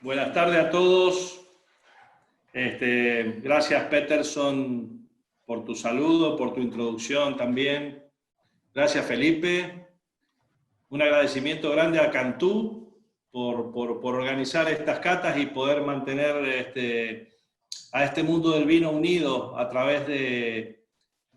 Buenas tardes a todos. Gracias, Peterson, por tu saludo, por tu introducción también. Gracias, Felipe. Un agradecimiento grande a Cantú por organizar estas catas y poder mantener a este mundo del vino unido a través de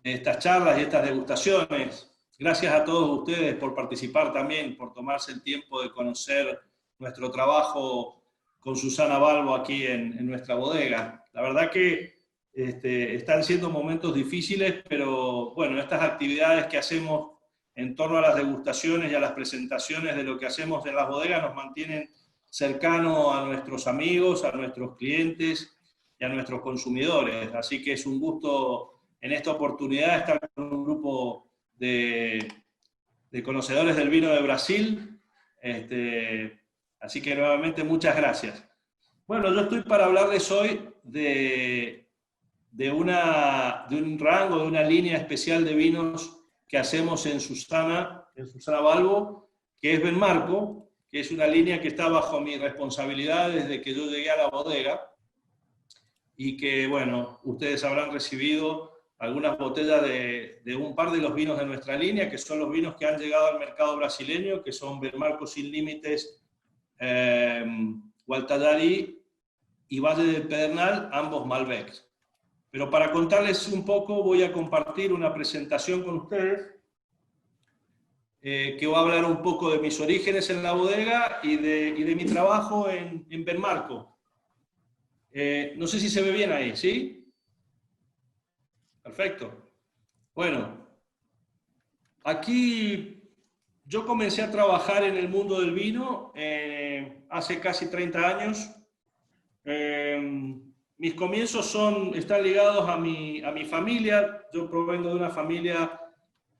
estas charlas y estas degustaciones. Gracias a todos ustedes por participar también, por tomarse el tiempo de conocer nuestro trabajo con Susana Balbo aquí en nuestra bodega. La verdad que están siendo momentos difíciles, pero bueno, estas actividades que hacemos en torno a las degustaciones y a las presentaciones de lo que hacemos en las bodegas nos mantienen cercanos a nuestros amigos, a nuestros clientes y a nuestros consumidores. Así que es un gusto en esta oportunidad estar con un grupo de conocedores del vino de Brasil. Así que nuevamente muchas gracias. Bueno, yo estoy para hablarles hoy de un rango, de una línea especial de vinos que hacemos en Susana Balbo, que es Benmarco, que es una línea que está bajo mi responsabilidad desde que yo llegué a la bodega y que, bueno, ustedes habrán recibido algunas botellas de un par de los vinos de nuestra línea, que son los vinos que han llegado al mercado brasileño, que son Benmarco Sin Límites, Gualtallari y Valle del Pedernal, ambos Malbecs. Pero para contarles un poco, voy a compartir una presentación con ustedes que va a hablar un poco de mis orígenes en la bodega y de mi trabajo en Benmarco. No sé si se ve bien ahí, ¿sí? Perfecto. Bueno, aquí yo comencé a trabajar en el mundo del vino hace casi 30 años. Mis comienzos están ligados a mi familia. Yo provengo de una familia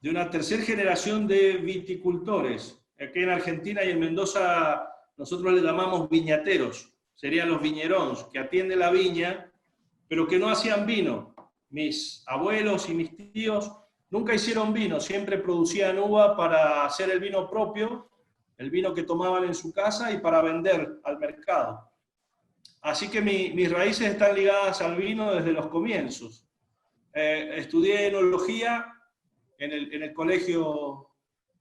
de una tercera generación de viticultores. Aquí en Argentina y en Mendoza nosotros le llamamos viñateros. Serían los viñerones, que atienden la viña, pero que no hacían vino. Mis abuelos y mis tíos nunca hicieron vino, siempre producían uva para hacer el vino propio, el vino que tomaban en su casa y para vender al mercado. Así que mis raíces están ligadas al vino desde los comienzos. Estudié enología en el colegio,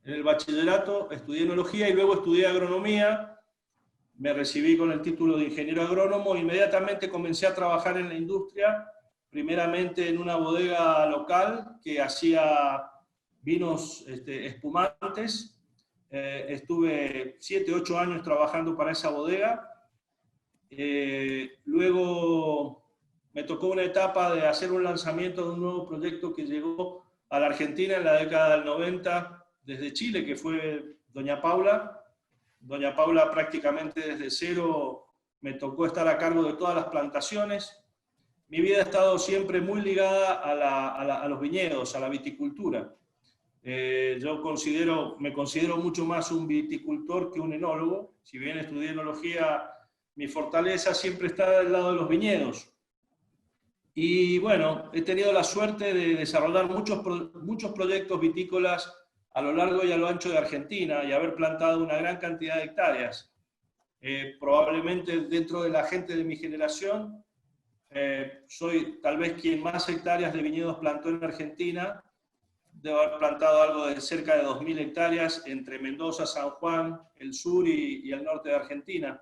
en el bachillerato, estudié enología y luego estudié agronomía. Me recibí con el título de ingeniero agrónomo. Inmediatamente comencé a trabajar en la industria, primeramente en una bodega local que hacía vinos espumantes. Estuve 7, 8 años trabajando para esa bodega. Luego me tocó una etapa de hacer un lanzamiento de un nuevo proyecto que llegó a la Argentina en la década del 90 desde Chile, que fue Doña Paula. Doña Paula prácticamente desde cero me tocó estar a cargo de todas las plantaciones. Mi vida ha estado siempre muy ligada a los viñedos, a la viticultura. Me considero mucho más un viticultor que un enólogo. Si bien estudié enología, mi fortaleza siempre está del lado de los viñedos. Y bueno, he tenido la suerte de desarrollar muchos proyectos vitícolas a lo largo y a lo ancho de Argentina y haber plantado una gran cantidad de hectáreas. Probablemente dentro de la gente de mi generación, soy tal vez quien más hectáreas de viñedos plantó en Argentina. Debo haber plantado algo de cerca de 2.000 hectáreas entre Mendoza, San Juan, el sur y el norte de Argentina.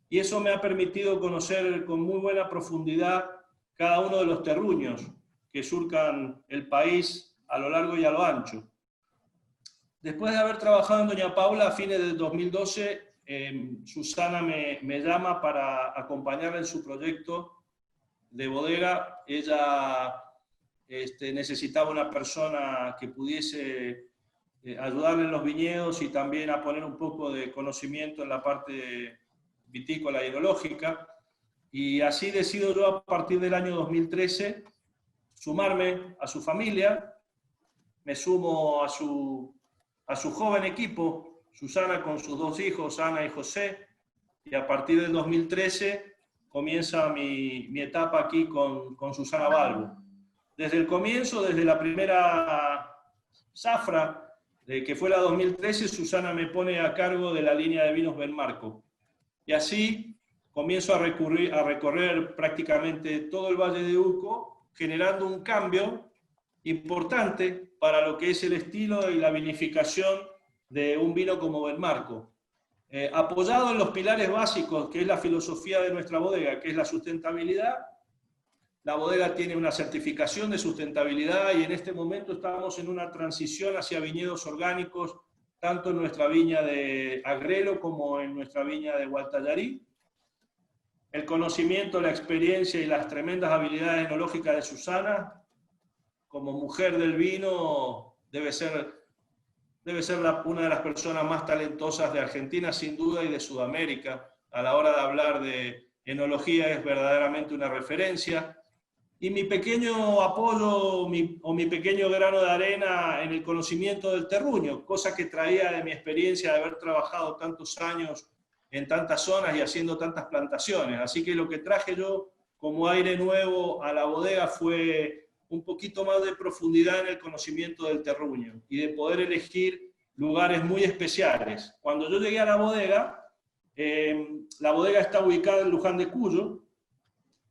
Y eso me ha permitido conocer con muy buena profundidad cada uno de los terruños que surcan el país a lo largo y a lo ancho. Después de haber trabajado en Doña Paula a fines de 2012, Susana me llama para acompañarla en su proyecto de bodega. Ella necesitaba una persona que pudiese ayudarle en los viñedos y también a poner un poco de conocimiento en la parte vitícola y enológica. Y así decido yo a partir del año 2013 sumarme a su familia. Me sumo a su joven equipo, Susana con sus 2 hijos, Ana y José, y a partir del 2013 comienza mi etapa aquí con Susana Balbo. Desde el comienzo, desde la primera zafra, que fue la 2013, Susana me pone a cargo de la línea de vinos Benmarco. Y así comienzo a recorrer prácticamente todo el Valle de Uco, generando un cambio importante para lo que es el estilo y la vinificación de un vino como Benmarco. Apoyado en los pilares básicos, que es la filosofía de nuestra bodega, que es la sustentabilidad. La bodega tiene una certificación de sustentabilidad y en este momento estamos en una transición hacia viñedos orgánicos, tanto en nuestra viña de Agrelo como en nuestra viña de Gualtallarí. El conocimiento, la experiencia y las tremendas habilidades enológicas de Susana, como mujer del vino, debe ser una de las personas más talentosas de Argentina, sin duda, y de Sudamérica. A la hora de hablar de enología es verdaderamente una referencia. Y mi pequeño apoyo mi pequeño grano de arena en el conocimiento del terruño, cosa que traía de mi experiencia de haber trabajado tantos años en tantas zonas y haciendo tantas plantaciones. Así que lo que traje yo como aire nuevo a la bodega fue un poquito más de profundidad en el conocimiento del terruño y de poder elegir lugares muy especiales. Cuando yo llegué a la bodega está ubicada en Luján de Cuyo,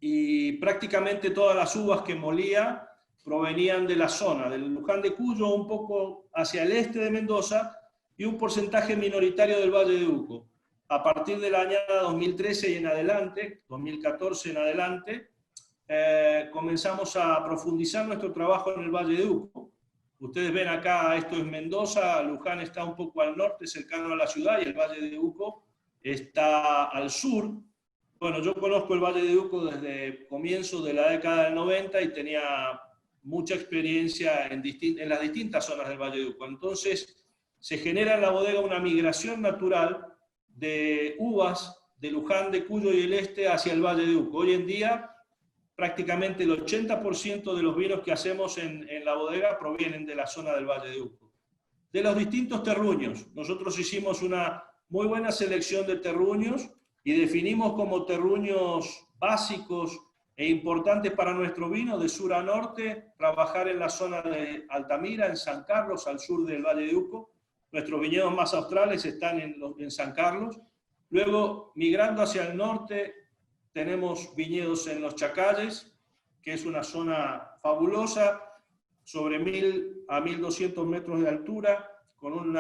y prácticamente todas las uvas que molía provenían de la zona, del Luján de Cuyo, un poco hacia el este de Mendoza, y un porcentaje minoritario del Valle de Uco. A partir de la añada 2013 y en adelante, 2014 en adelante, comenzamos a profundizar nuestro trabajo en el Valle de Uco. Ustedes ven acá, esto es Mendoza, Luján está un poco al norte, cercano a la ciudad, y el Valle de Uco está al sur. Bueno, yo conozco el Valle de Uco desde comienzo de la década del 90 y tenía mucha experiencia en las distintas zonas del Valle de Uco. Entonces, se genera en la bodega una migración natural de uvas de Luján, de Cuyo y el este hacia el Valle de Uco. Hoy en día, prácticamente el 80% de los vinos que hacemos en la bodega provienen de la zona del Valle de Uco. De los distintos terruños, nosotros hicimos una muy buena selección de terruños y definimos como terruños básicos e importantes para nuestro vino, de sur a norte, trabajar en la zona de Altamira, en San Carlos, al sur del Valle de Uco. Nuestros viñedos más australes están en San Carlos. Luego, migrando hacia el norte, tenemos viñedos en los Chacalles, que es una zona fabulosa, sobre 1000 a 1200 metros de altura, con un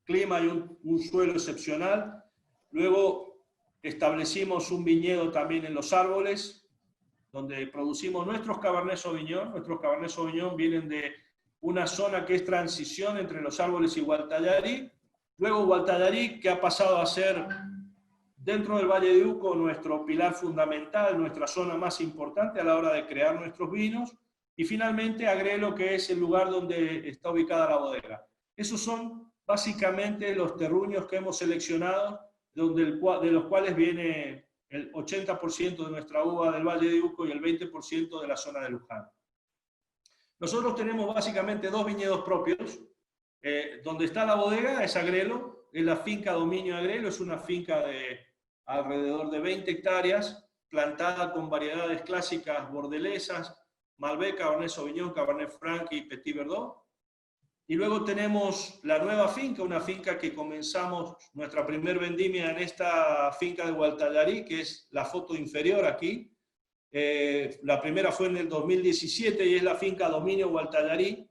clima y un suelo excepcional. Luego establecimos un viñedo también en Los Árboles, donde producimos nuestros Cabernet Sauvignon. Nuestros Cabernet Sauvignon vienen de una zona que es transición entre Los Árboles y Gualtallarí. Luego Gualtallarí, que ha pasado a ser, dentro del Valle de Uco, nuestro pilar fundamental, nuestra zona más importante a la hora de crear nuestros vinos. Y finalmente Agrelo, que es el lugar donde está ubicada la bodega. Esos son básicamente los terruños que hemos seleccionado, de los cuales viene el 80% de nuestra uva del Valle de Uco y el 20% de la zona de Luján. Nosotros tenemos básicamente dos viñedos propios. Donde está la bodega es Agrelo, es la finca Dominio Agrelo, es una finca de alrededor de 20 hectáreas, plantada con variedades clásicas bordelesas, Malbec, Cabernet Sauvignon, Cabernet Franc y Petit Verdot. Y luego tenemos la nueva finca, una finca que comenzamos nuestra primer vendimia en esta finca de Gualtallarí, que es la foto inferior aquí. La primera fue en el 2017 y es la finca Dominio Gualtallarí.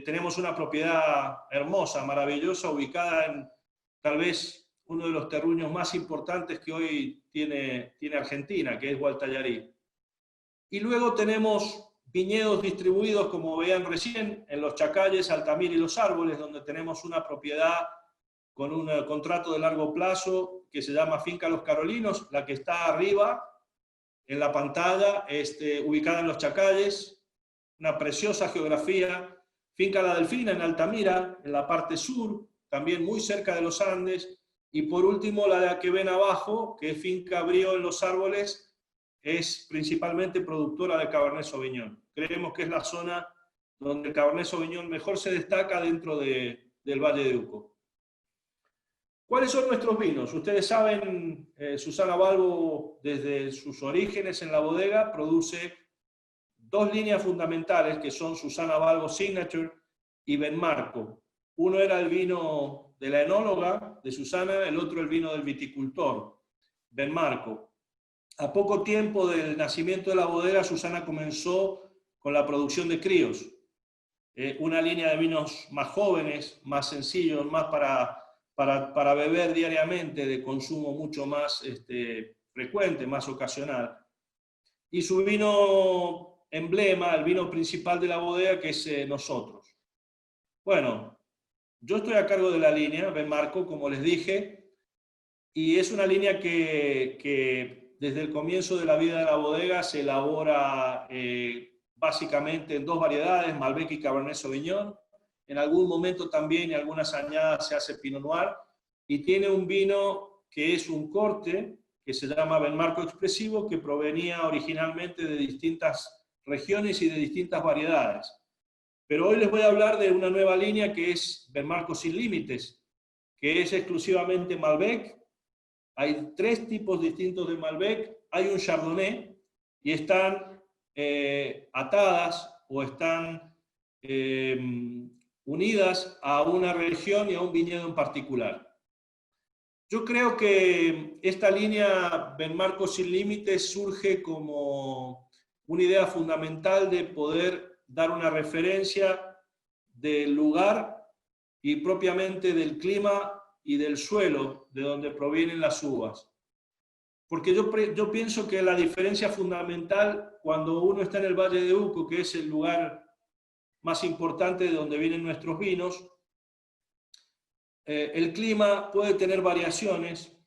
Tenemos una propiedad hermosa, maravillosa, ubicada en tal vez uno de los terruños más importantes que hoy tiene Argentina, que es Gualtallarí. Y luego tenemos viñedos distribuidos, como veían recién, en los Chacalles, Altamira y Los Árboles, donde tenemos una propiedad con un contrato de largo plazo que se llama Finca Los Carolinos. La que está arriba en la pantalla, ubicada en los Chacalles, una preciosa geografía. Finca La Delfina en Altamira, en la parte sur, también muy cerca de los Andes. Y por último, la que ven abajo, que es Finca Brío en Los Árboles, es principalmente productora de Cabernet Sauvignon. Creemos que es la zona donde el Cabernet Sauvignon mejor se destaca dentro del Valle de Uco. ¿Cuáles son nuestros vinos? Ustedes saben, Susana Balbo, desde sus orígenes en la bodega, produce dos líneas fundamentales que son Susana Balbo Signature y Benmarco. Uno era el vino de la enóloga, de Susana, el otro el vino del viticultor. Benmarco. A poco tiempo del nacimiento de la bodega, Susana comenzó con la producción de críos. Una línea de vinos más jóvenes, más sencillos, más para beber diariamente, de consumo mucho más frecuente, más ocasional. Y su vino emblema, el vino principal de la bodega, que es Nosotros. Bueno, yo estoy a cargo de la línea Benmarco, como les dije, y es una línea que desde el comienzo de la vida de la bodega se elabora básicamente en dos variedades, Malbec y Cabernet Sauvignon. En algún momento también, en algunas añadas, se hace Pinot Noir, y tiene un vino que es un corte, que se llama Benmarco Expresivo, que provenía originalmente de distintas regiones y de distintas variedades. Pero hoy les voy a hablar de una nueva línea que es Benmarco Sin Límites, que es exclusivamente Malbec. Hay 3 tipos distintos de Malbec, hay un Chardonnay, y están atadas o están unidas a una región y a un viñedo en particular. Yo creo que esta línea Benmarco Sin Límites surge como una idea fundamental de poder dar una referencia del lugar y propiamente del clima y del suelo de donde provienen las uvas. Porque yo pienso que la diferencia fundamental cuando uno está en el Valle de Uco, que es el lugar más importante de donde vienen nuestros vinos, el clima puede tener variaciones.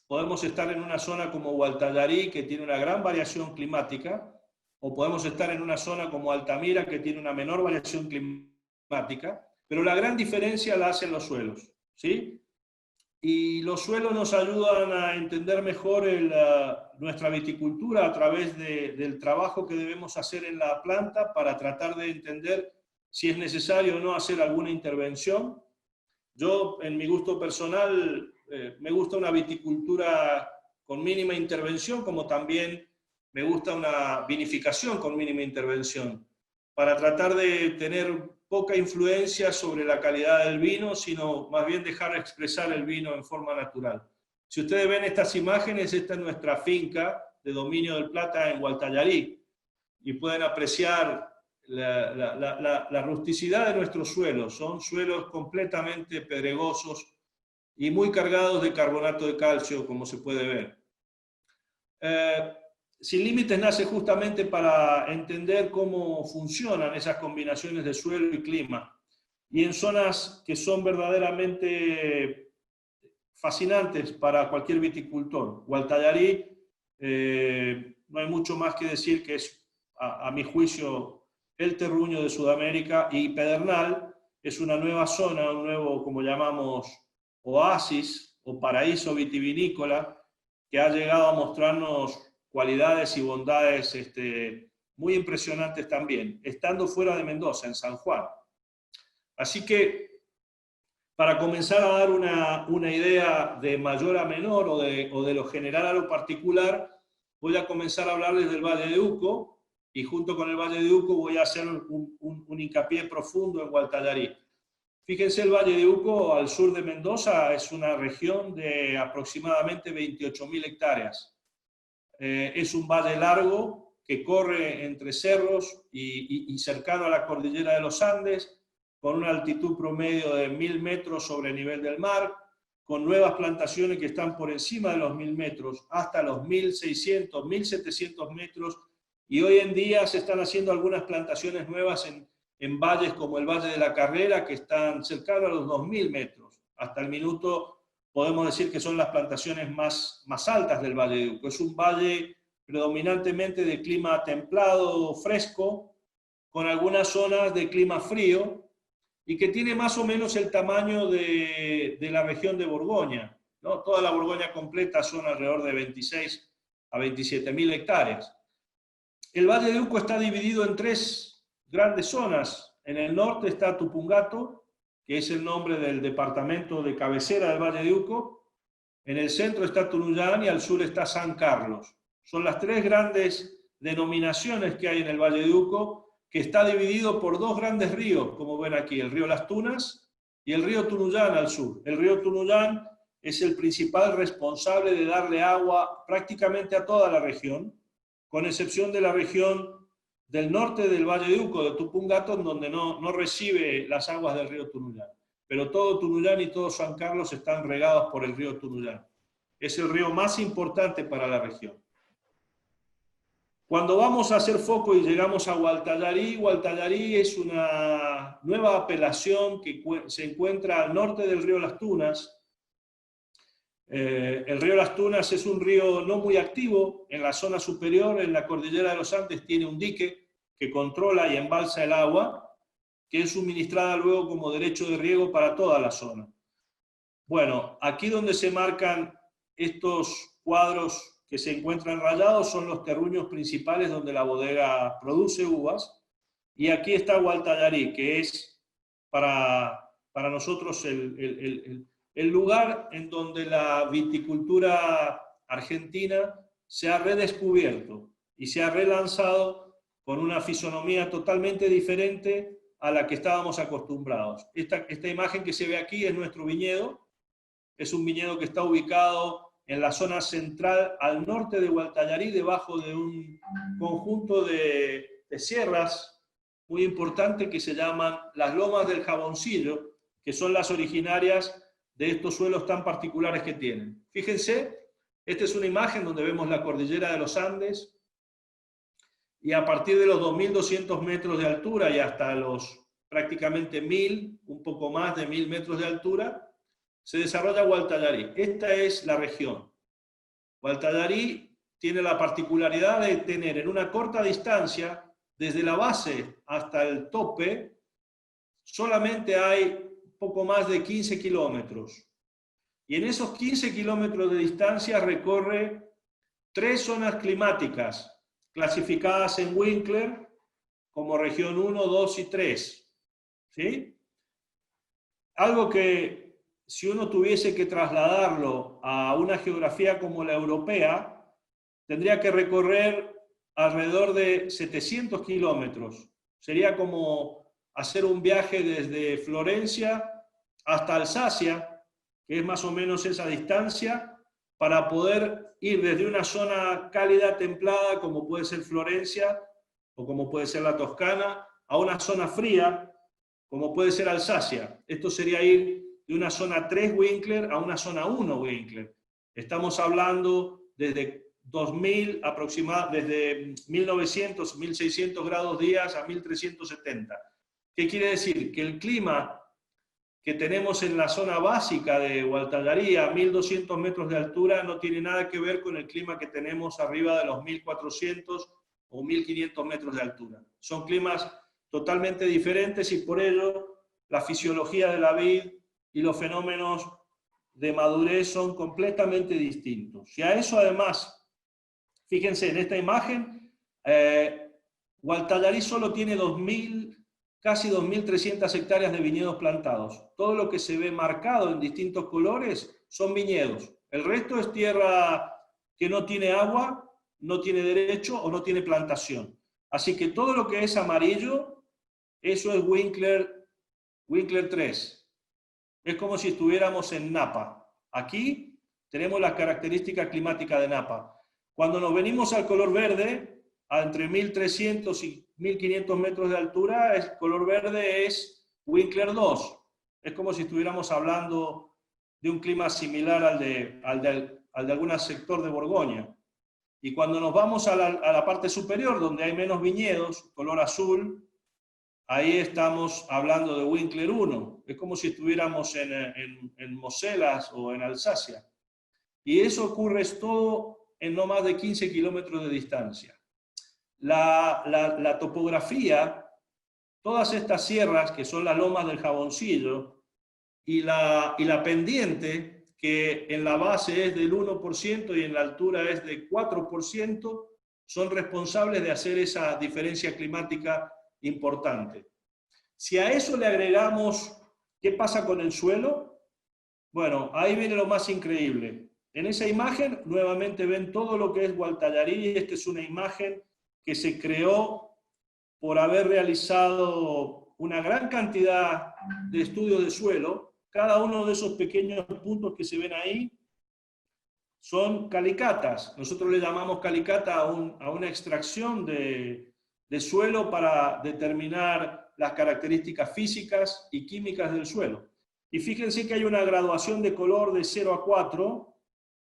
Podemos estar en una zona como Gualtallarí, que tiene una gran variación climática, o podemos estar en una zona como Altamira, que tiene una menor variación climática, pero la gran diferencia la hacen los suelos, ¿sí? Y los suelos nos ayudan a entender mejor nuestra viticultura a través del trabajo que debemos hacer en la planta para tratar de entender si es necesario o no hacer alguna intervención. Yo, en mi gusto personal, me gusta una viticultura con mínima intervención, como también me gusta una vinificación con mínima intervención, para tratar de tener poca influencia sobre la calidad del vino, sino más bien dejar expresar el vino en forma natural. Si ustedes ven estas imágenes, esta es nuestra finca de Dominio del Plata en Gualtallarí, y pueden apreciar la rusticidad de nuestros suelos. Son suelos completamente pedregosos y muy cargados de carbonato de calcio, como se puede ver. Sin Límites nace justamente para entender cómo funcionan esas combinaciones de suelo y clima, y en zonas que son verdaderamente fascinantes para cualquier viticultor. Gualtallarí, no hay mucho más que decir, que es, a mi juicio, el terruño de Sudamérica, y Pedernal es una nueva zona, un nuevo, como llamamos, oasis o paraíso vitivinícola, que ha llegado a mostrarnos cualidades y bondades muy impresionantes también, estando fuera de Mendoza, en San Juan. Así que, para comenzar a dar una idea de mayor a menor o de lo general a lo particular, voy a comenzar a hablarles del Valle de Uco, y junto con el Valle de Uco voy a hacer un hincapié profundo en Gualtallarí. Fíjense, el Valle de Uco, al sur de Mendoza, es una región de aproximadamente 28.000 hectáreas. Es un valle largo que corre entre cerros y cercano a la cordillera de los Andes, con una altitud promedio de 1.000 metros sobre el nivel del mar, con nuevas plantaciones que están por encima de los 1.000 metros, hasta los 1.600, 1.700 metros, y hoy en día se están haciendo algunas plantaciones nuevas en valles como el Valle de la Carrera, que están cercanos a los 2.000 metros. Hasta el minuto podemos decir que son las plantaciones más altas del Valle de Uco. Es un valle predominantemente de clima templado, fresco, con algunas zonas de clima frío, y que tiene más o menos el tamaño de la región de Borgoña, ¿no? Toda la Borgoña completa son alrededor de 26 a 27.000 hectáreas. El Valle de Uco está dividido en 3 grandes zonas. En el norte está Tupungato, que es el nombre del departamento de cabecera del Valle de Uco. En el centro está Tunuyán y al sur está San Carlos. Son las 3 grandes denominaciones que hay en el Valle de Uco, que está dividido por 2 grandes ríos, como ven aquí, el río Las Tunas y el río Tunuyán al sur. El río Tunuyán es el principal responsable de darle agua prácticamente a toda la región, con excepción de la región del norte del Valle de Uco, de Tupungato, donde no recibe las aguas del río Tunuyán. Pero todo Tunuyán y todo San Carlos están regados por el río Tunuyán. Es el río más importante para la región. Cuando vamos a hacer foco y llegamos a Gualtallarí, Gualtallarí es una nueva apelación que se encuentra al norte del río Las Tunas. El río Las Tunas es un río no muy activo. En la zona superior, en la cordillera de los Andes, tiene un dique que controla y embalsa el agua, que es suministrada luego como derecho de riego para toda la zona. Bueno, aquí donde se marcan estos cuadros que se encuentran rayados son los terruños principales donde la bodega produce uvas, y aquí está Gualtallarí, que es para nosotros el lugar en donde la viticultura argentina se ha redescubierto y se ha relanzado con una fisonomía totalmente diferente a la que estábamos acostumbrados. Esta imagen que se ve aquí es nuestro viñedo. Es un viñedo que está ubicado en la zona central al norte de Gualtallarí, debajo de un conjunto de sierras muy importante que se llaman las Lomas del Jaboncillo, que son las originarias de estos suelos tan particulares que tienen. Fíjense, esta es una imagen donde vemos la cordillera de los Andes, y a partir de los 2.200 metros de altura y hasta los prácticamente 1.000, un poco más de 1.000 metros de altura, se desarrolla Gualtallarí. Esta es la región. Gualtallarí tiene la particularidad de tener en una corta distancia, desde la base hasta el tope, solamente hay poco más de 15 kilómetros. Y en esos 15 kilómetros de distancia recorre 3 zonas climáticas, clasificadas en Winkler como región 1, 2 y 3. ¿Sí? Algo que, si uno tuviese que trasladarlo a una geografía como la europea, tendría que recorrer alrededor de 700 kilómetros. Sería como hacer un viaje desde Florencia hasta Alsacia, que es más o menos esa distancia, para poder ir desde una zona cálida, templada, como puede ser Florencia o como puede ser la Toscana, a una zona fría, como puede ser Alsacia. Esto sería ir de una zona 3 Winkler a una zona 1 Winkler. Estamos hablando desde 2000 aproximadamente, desde 1900, 1600 grados días a 1370. ¿Qué quiere decir? Que el clima que tenemos en la zona básica de Gualtallarí a 1200 metros de altura no tiene nada que ver con el clima que tenemos arriba de los 1400 o 1500 metros de altura. Son climas totalmente diferentes y por ello la fisiología de la vid y los fenómenos de madurez son completamente distintos. Y a eso además, fíjense en esta imagen, Gualtallarí solo tiene casi 2.300 hectáreas de viñedos plantados. Todo lo que se ve marcado en distintos colores son viñedos. El resto es tierra que no tiene agua, no tiene derecho o no tiene plantación. Así que todo lo que es amarillo, eso es Winkler 3. Es como si estuviéramos en Napa. Aquí tenemos la característica climática de Napa. Cuando nos venimos al color verde, entre 1.300 y 1.500 metros de altura, el color verde es Winkler 2. Es como si estuviéramos hablando de un clima similar al de algún sector de Borgoña. Y cuando nos vamos a la parte superior, donde hay menos viñedos, color azul, ahí estamos hablando de Winkler 1. Es como si estuviéramos en Moselas o en Alsacia. Y eso ocurre todo en no más de 15 kilómetros de distancia. La topografía, todas estas sierras, que son las Lomas del Jaboncillo, y la pendiente, que en la base es del 1% y en la altura es de 4%, son responsables de hacer esa diferencia climática importante. Si a eso le agregamos qué pasa con el suelo, bueno, ahí viene lo más increíble. En esa imagen nuevamente ven todo lo que es Gualtallarí. Esta es una imagen que se creó por haber realizado una gran cantidad de estudios de suelo Cada uno de esos pequeños puntos que se ven ahí son calicatas. Nosotros le llamamos calicata a una extracción de suelo para determinar las características físicas y químicas del suelo. Y fíjense que hay una graduación de color de 0 a 4,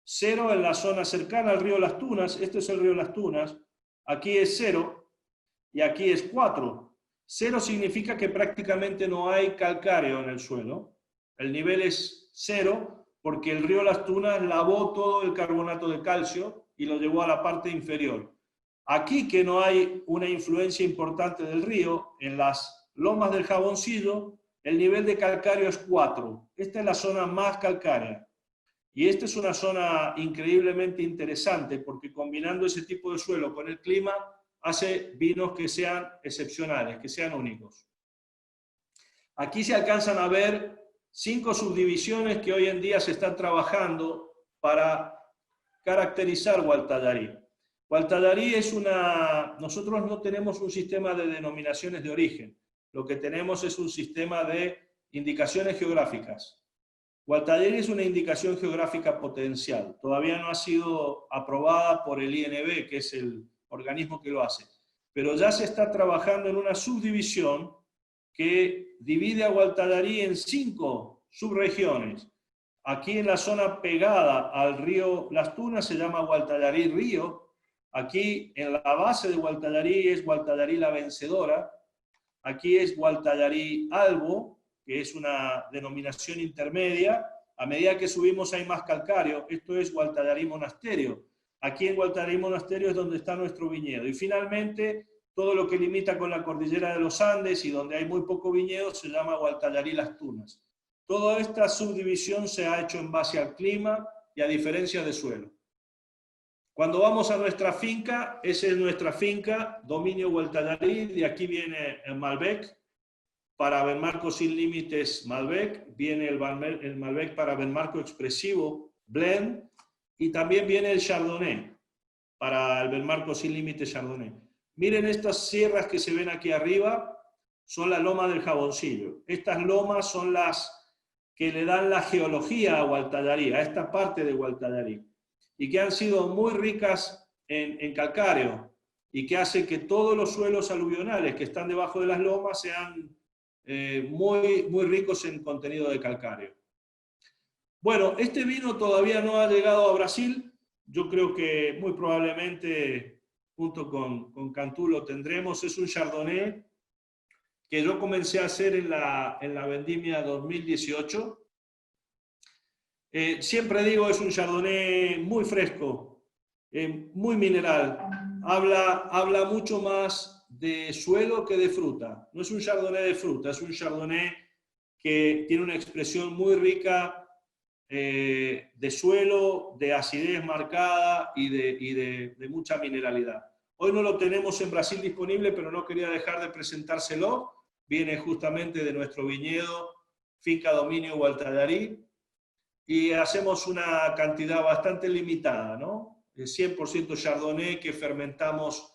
0 en la zona cercana al río Las Tunas, este es el río Las Tunas, aquí es 0 y aquí es 4. 0 significa que prácticamente no hay calcáreo en el suelo. El nivel es 0 porque el río Las Tunas lavó todo el carbonato de calcio y lo llevó a la parte inferior. Aquí que no hay una influencia importante del río, en las lomas del Jaboncillo, el nivel de calcáreo es 4. Esta es la zona más calcárea. Y esta es una zona increíblemente interesante porque combinando ese tipo de suelo con el clima hace vinos que sean excepcionales, que sean únicos. Aquí se alcanzan a ver 5 subdivisiones que hoy en día se están trabajando para caracterizar Gualtallarí. Gualtallarí es nosotros no tenemos un sistema de denominaciones de origen, lo que tenemos es un sistema de indicaciones geográficas. Gualtallarí es una indicación geográfica potencial, todavía no ha sido aprobada por el INB, que es el organismo que lo hace, pero ya se está trabajando en una subdivisión que divide a Gualtallarí en 5 subregiones. Aquí en la zona pegada al río Las Tunas se llama Gualtallarí Río. Aquí en la base de Gualtallarí es Gualtallarí La Vencedora. Aquí es Gualtallarí Albo, que es una denominación intermedia. A medida que subimos hay más calcáreo. Esto es Gualtallarí Monasterio. Aquí en Gualtallarí Monasterio es donde está nuestro viñedo. Y finalmente, todo lo que limita con la cordillera de los Andes y donde hay muy poco viñedo se llama Gualtallarí Las Tunas. Toda esta subdivisión se ha hecho en base al clima y a diferencia de suelo. Cuando vamos a nuestra finca, esa es nuestra finca, Dominio Gualtallarí, de aquí viene el Malbec, para Benmarco Sin Límites Malbec, viene el Malbec para Benmarco Expresivo Blend, y también viene el Chardonnay, para el Benmarco Sin Límites Chardonnay. Miren estas sierras que se ven aquí arriba, son la loma del Jaboncillo. Estas lomas son las que le dan la geología a Gualtallarí, a esta parte de Gualtallarí, y que han sido muy ricas en calcáreo, y que hacen que todos los suelos aluvionales que están debajo de las lomas sean muy ricos en contenido de calcáreo. Bueno, este vino todavía no ha llegado a Brasil. Yo creo que muy probablemente junto con Cantú lo tendremos. Es un Chardonnay que yo comencé a hacer en la vendimia 2018. Siempre digo, es un Chardonnay muy fresco, muy mineral. Habla mucho más de suelo que de fruta. No es un Chardonnay de fruta, es un Chardonnay que tiene una expresión muy rica de suelo, de acidez marcada y de mucha mineralidad. Hoy no lo tenemos en Brasil disponible, pero no quería dejar de presentárselo. Viene justamente de nuestro viñedo, Finca Dominio Gualtallarí, y hacemos una cantidad bastante limitada, ¿no? De 100% Chardonnay que fermentamos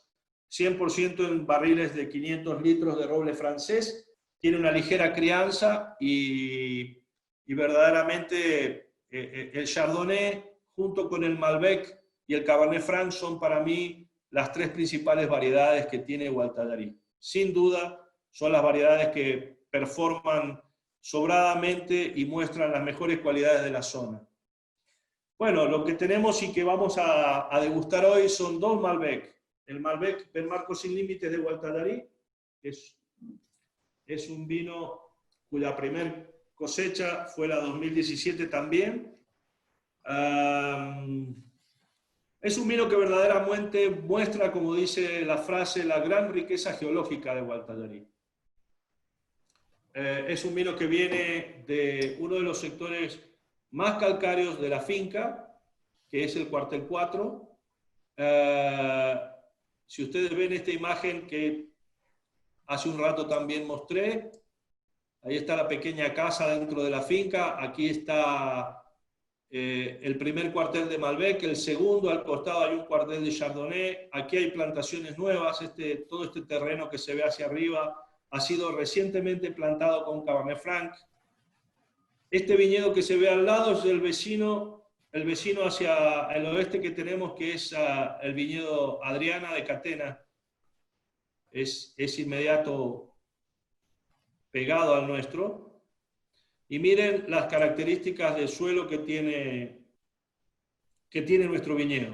100% en barriles de 500 litros de roble francés. Tiene una ligera crianza y verdaderamente el Chardonnay junto con el Malbec y el Cabernet Franc son para mí las 3 principales variedades que tiene Gualtallarí. Sin duda son las variedades que performan sobradamente y muestran las mejores cualidades de la zona. Bueno, lo que tenemos y que vamos a degustar hoy son 2 Malbec. El Malbec Benmarco Sin Límites de Gualtallarí es un vino cuya primer cosecha fue la 2017 también. Es un vino que verdaderamente muestra, como dice la frase, la gran riqueza geológica de Gualtallarí. Es un vino que viene de uno de los sectores más calcáreos de la finca, que es el Cuartel 4. Si ustedes ven esta imagen que hace un rato también mostré, ahí está la pequeña casa dentro de la finca, aquí está el primer cuartel de Malbec, el segundo al costado hay un cuartel de Chardonnay, aquí hay plantaciones nuevas, todo este terreno que se ve hacia arriba ha sido recientemente plantado con Cabernet Franc. Este viñedo que se ve al lado es el vecino hacia el oeste que tenemos, que es el viñedo Adriana de Catena. Es inmediato pegado al nuestro. Y miren las características del suelo que tiene nuestro viñedo.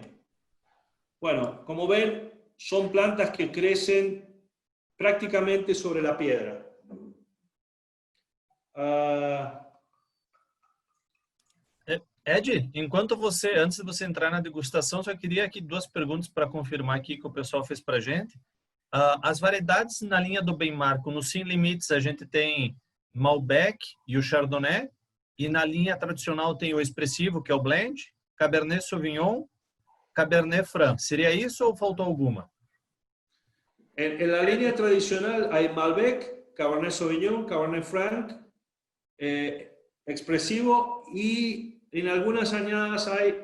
Bueno, como ven, son plantas que crecen prácticamente sobre la piedra. Ed, enquanto você, antes de você entrar na degustação, só queria aqui duas perguntas para confirmar aqui que o pessoal fez para a gente. As variedades na linha do Bem Marco, no Sem Limites, a gente tem Malbec e o Chardonnay, e na linha tradicional tem o Expressivo, que é o Blend, Cabernet Sauvignon, Cabernet Franc. Seria isso ou faltou alguma? En la línea tradicional hay Malbec, Cabernet Sauvignon, Cabernet Franc, Expresivo, y en algunas añadas hay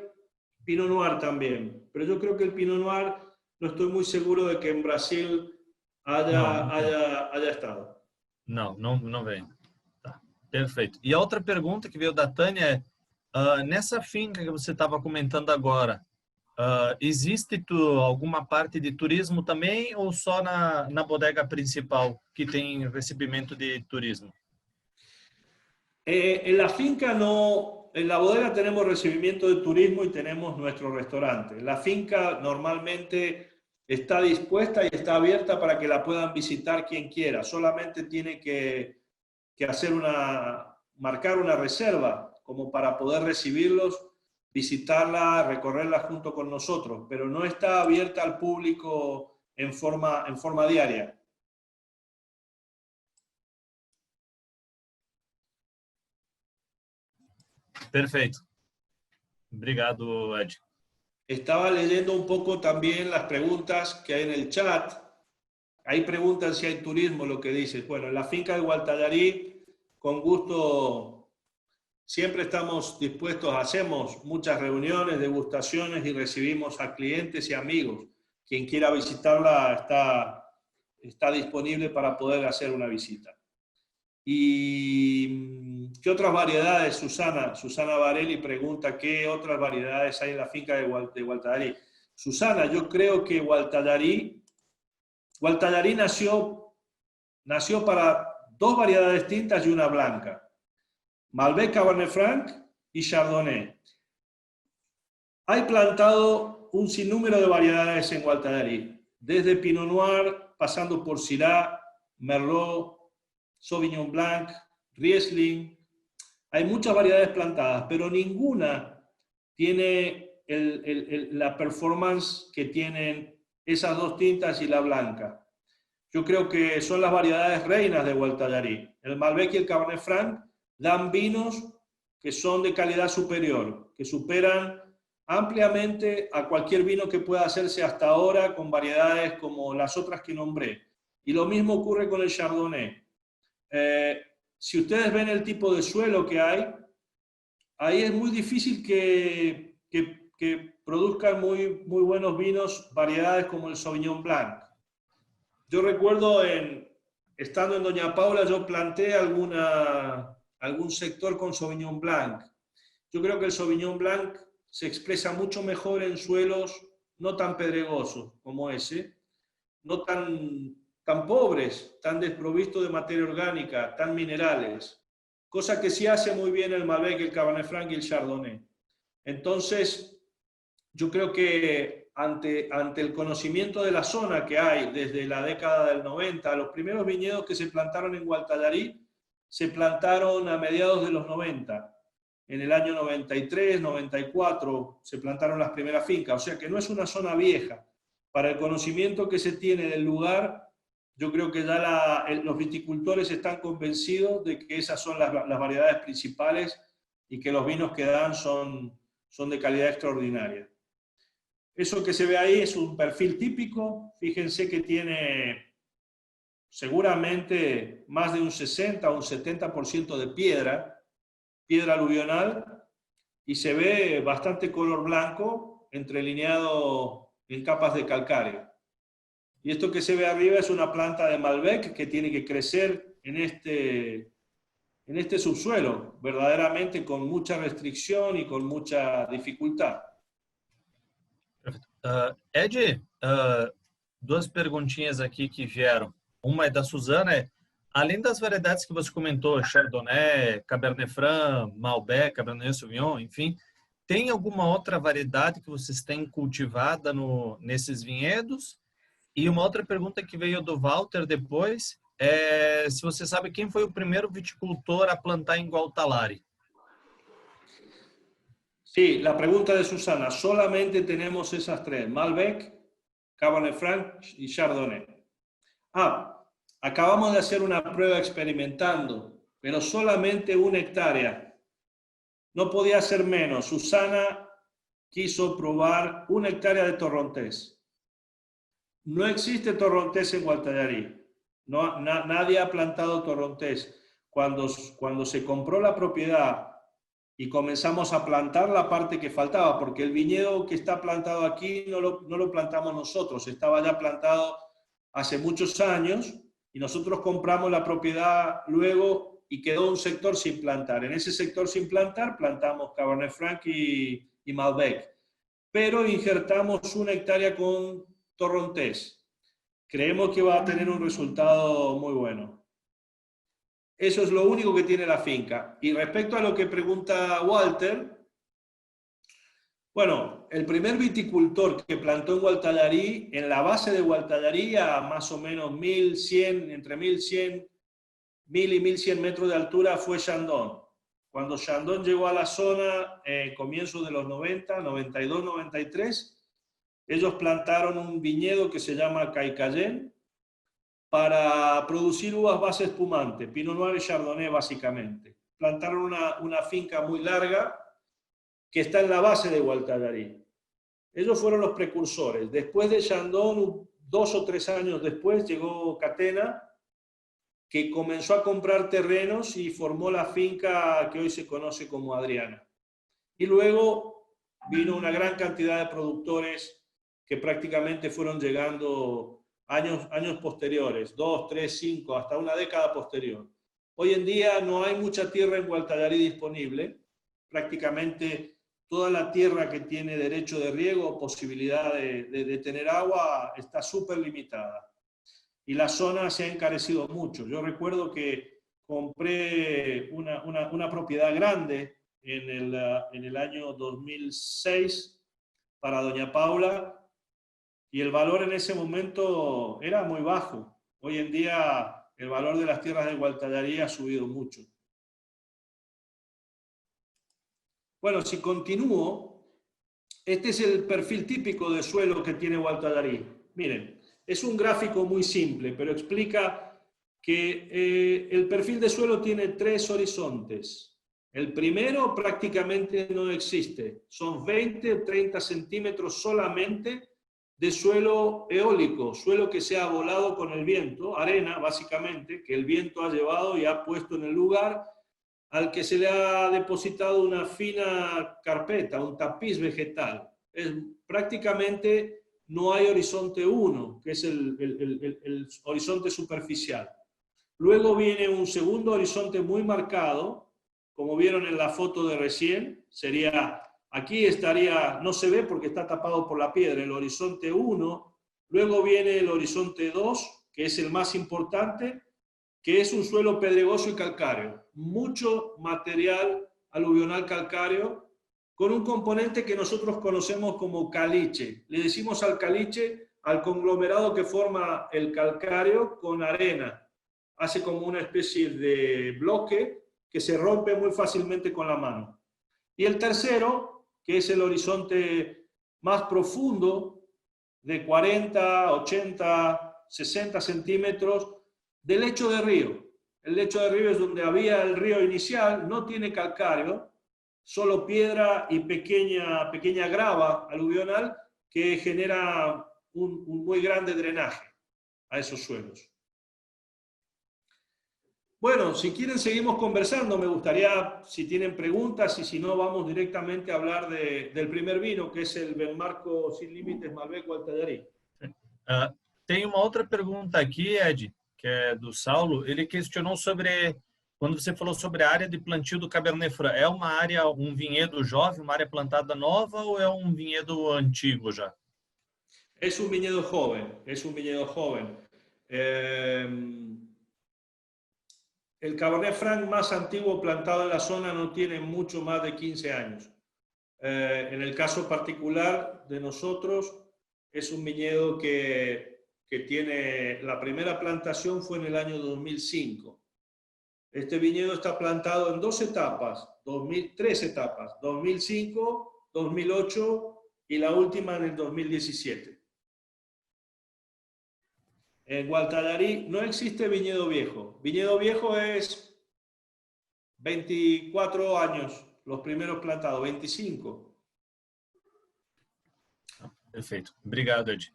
Pinot Noir también. Pero yo creo que el Pinot Noir no estoy muy seguro de que en Brasil haya estado. Não vem. Tá, perfeito. E a outra pergunta que veio da Tânia é, nessa finca que você estava comentando agora, existe alguma parte de turismo também ou só na bodega principal que tem recebimento de turismo? En la finca no, en la bodega tenemos recibimiento de turismo y tenemos nuestro restaurante. La finca normalmente está dispuesta y está abierta para que la puedan visitar quien quiera. Solamente tiene que marcar una reserva como para poder recibirlos, visitarla, recorrerla junto con nosotros, pero no está abierta al público en forma diaria. Perfeito. Obrigado, Ed. Estaba leyendo un poco también las preguntas que hay en el chat. Ahí preguntan si hay turismo, lo que dices. Bueno, en la finca de Gualtallarí, con gusto, siempre estamos dispuestos, hacemos muchas reuniones, degustaciones y recibimos a clientes y amigos. Quien quiera visitarla está disponible para poder hacer una visita. ¿Y qué otras variedades, Susana? Susana Varelli pregunta, ¿qué otras variedades hay en la finca de Gualtallarí? Susana, yo creo que Gualtallarí nació para dos variedades tintas y una blanca. Malbec, Cabernet Franc y Chardonnay. Hay plantado un sinnúmero de variedades en Gualtallarí, desde Pinot Noir, pasando por Syrah, Merlot, Sauvignon Blanc, Riesling. Hay muchas variedades plantadas, pero ninguna tiene la performance que tienen esas dos tintas y la blanca. Yo creo que son las variedades reinas de Gualtallarí. El Malbec y el Cabernet Franc dan vinos que son de calidad superior, que superan ampliamente a cualquier vino que pueda hacerse hasta ahora con variedades como las otras que nombré. Y lo mismo ocurre con el Chardonnay. Si ustedes ven el tipo de suelo que hay, ahí es muy difícil que produzcan muy buenos vinos, variedades como el Sauvignon Blanc. Yo recuerdo, estando en Doña Paula, yo planté algún sector con Sauvignon Blanc. Yo creo que el Sauvignon Blanc se expresa mucho mejor en suelos no tan pedregosos como ese, no tan pobres, tan desprovistos de materia orgánica, tan minerales, cosa que sí hace muy bien el Malbec, el Cabernet Franc y el Chardonnay. Entonces, yo creo que ante el conocimiento de la zona que hay desde la década del 90, los primeros viñedos que se plantaron en Gualtallarí se plantaron a mediados de los 90. En el año 93, 94 se plantaron las primeras fincas, o sea que no es una zona vieja. Para el conocimiento que se tiene del lugar, yo creo que ya los viticultores están convencidos de que esas son las variedades principales y que los vinos que dan son de calidad extraordinaria. Eso que se ve ahí es un perfil típico. Fíjense que tiene seguramente más de un 60 o un 70% de piedra aluvional, y se ve bastante color blanco entrelineado en capas de calcáreo. Y esto que se ve arriba es una planta de Malbec que tiene que crecer en en este subsuelo, verdaderamente con mucha restricción y con mucha dificultad. Ed, duas perguntinhas aqui que vieram. Uma é da Suzana, além das variedades que você comentou, Chardonnay, Cabernet Franc, Malbec, Cabernet Sauvignon, enfim, tem alguma outra variedade que vocês têm cultivada nesses vinhedos? E uma outra pergunta que veio do Walter depois é se você sabe quem foi o primeiro viticultor a plantar em Gualtalari. Sí, la pregunta de Susana, solamente tenemos esas tres, Malbec, Cabernet Franc y Chardonnay. Acabamos de hacer una prueba experimentando, pero solamente 1 hectárea. No podía ser menos. Susana quiso probar 1 hectárea de torrontés. No existe torrontés en Gualtallarí. No, nadie ha plantado torrontés. Cuando se compró la propiedad y comenzamos a plantar la parte que faltaba, porque el viñedo que está plantado aquí no lo plantamos nosotros, estaba ya plantado hace muchos años y nosotros compramos la propiedad luego y quedó un sector sin plantar. En ese sector sin plantar plantamos Cabernet Franc y Malbec, pero injertamos 1 hectárea con torrontés. Creemos que va a tener un resultado muy bueno. Eso es lo único que tiene la finca. Y respecto a lo que pregunta Walter, bueno, el primer viticultor que plantó en Gualtallarí, en la base de Gualtallarí, a más o menos 1100, entre 1100, 1000 y 1100 metros de altura, fue Chandon. Cuando Chandon llegó a la zona, comienzo de los 90, 92, 93, ellos plantaron un viñedo que se llama Caycayén para producir uvas base espumante, Pinot Noir y Chardonnay básicamente. Plantaron una finca muy larga que está en la base de Gualtallarí. Ellos fueron los precursores. Después de Chandon, 2 o 3 años después, llegó Catena, que comenzó a comprar terrenos y formó la finca que hoy se conoce como Adriana. Y luego vino una gran cantidad de productores que prácticamente fueron llegando años posteriores, 2, 3, 5, hasta una década posterior. Hoy en día no hay mucha tierra en Gualtallarí disponible. Prácticamente toda la tierra que tiene derecho de riego o posibilidad de tener agua está súper limitada. Y la zona se ha encarecido mucho. Yo recuerdo que compré una propiedad grande en el año 2006 para Doña Paula, y el valor en ese momento era muy bajo. Hoy en día el valor de las tierras de Gualtallarí ha subido mucho. Bueno, si continúo, este es el perfil típico de suelo que tiene Gualtallarí. Miren, es un gráfico muy simple, pero explica que el perfil de suelo tiene 3 horizontes. El primero prácticamente no existe. Son 20 o 30 centímetros solamente de suelo eólico, suelo que se ha volado con el viento, arena básicamente, que el viento ha llevado y ha puesto en el lugar, al que se le ha depositado una fina carpeta, un tapiz vegetal. Prácticamente no hay horizonte 1, que es el horizonte superficial. Luego viene un segundo horizonte muy marcado, como vieron en la foto de recién, sería... Aquí estaría, no se ve porque está tapado por la piedra, el horizonte 1, luego viene el horizonte 2, que es el más importante, que es un suelo pedregoso y calcáreo. Mucho material aluvional calcáreo, con un componente que nosotros conocemos como caliche. Le decimos al caliche al conglomerado que forma el calcáreo con arena. Hace como una especie de bloque que se rompe muy fácilmente con la mano. Y el tercero, que es el horizonte más profundo, de 40, 80, 60 centímetros, del lecho de río. El lecho de río es donde había el río inicial, no tiene calcáreo, solo piedra y pequeña grava aluvional que genera un muy grande drenaje a esos suelos. Bueno, si quieren seguimos conversando, me gustaría, si tienen preguntas, y si no, vamos directamente a hablar del primer vino, que es el Benmarco Sin Límites Malbec Gualtallarí. Tem uma outra pergunta aqui, Ed, que é do Saulo. Ele questionou sobre quando você falou sobre a área de plantio do Cabernet Franc, é uma área, um vinhedo jovem, uma área plantada nova ou é um vinhedo antigo já? Es un viñedo joven, es un viñedo joven. El Cabernet Franc más antiguo plantado en la zona no tiene mucho más de 15 años. En el caso particular de nosotros, es un viñedo que tiene, la primera plantación fue en el año 2005. Este viñedo está plantado en dos etapas, tres etapas, 2005, 2008 y la última en el 2017. En Gualtallarí no existe viñedo viejo. Viñedo viejo es 24 años, los primeros plantados, 25. Perfeito. Obrigado, Ed.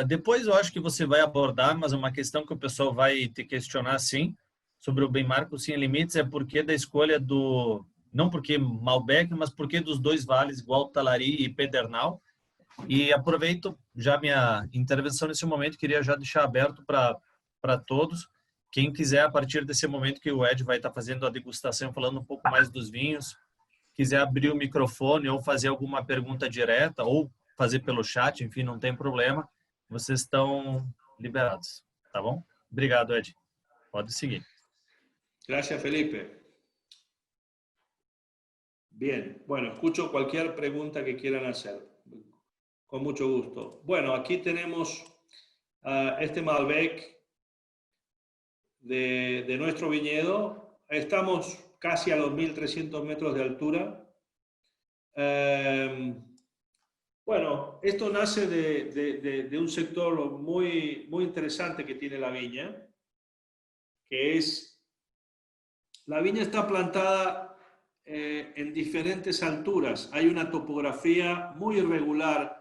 Depois eu acho que você vai abordar, mas uma questão que o pessoal vai te questionar, sim, sobre o Bem Marco Sem Limites, é por que da escolha do... Não porque Malbec, mas porque dos dois vales, Gualtallarí e Pedernal. E aproveito já minha intervenção nesse momento, queria já deixar aberto para todos. Quem quiser, a partir desse momento que o Ed vai estar fazendo a degustação, falando um pouco mais dos vinhos, quiser abrir o microfone ou fazer alguma pergunta direta, ou fazer pelo chat, enfim, não tem problema, vocês estão liberados, tá bom? Obrigado, Ed. Pode seguir. Gracias, Felipe. Bien, bueno, escucho cualquier pregunta que quieran hacer. Con mucho gusto. Bueno, aquí tenemos este Malbec de nuestro viñedo. Estamos casi a los 1.300 metros de altura. Bueno, esto nace de un sector muy, muy interesante que tiene la viña, que es, la viña está plantada en diferentes alturas. Hay una topografía muy irregular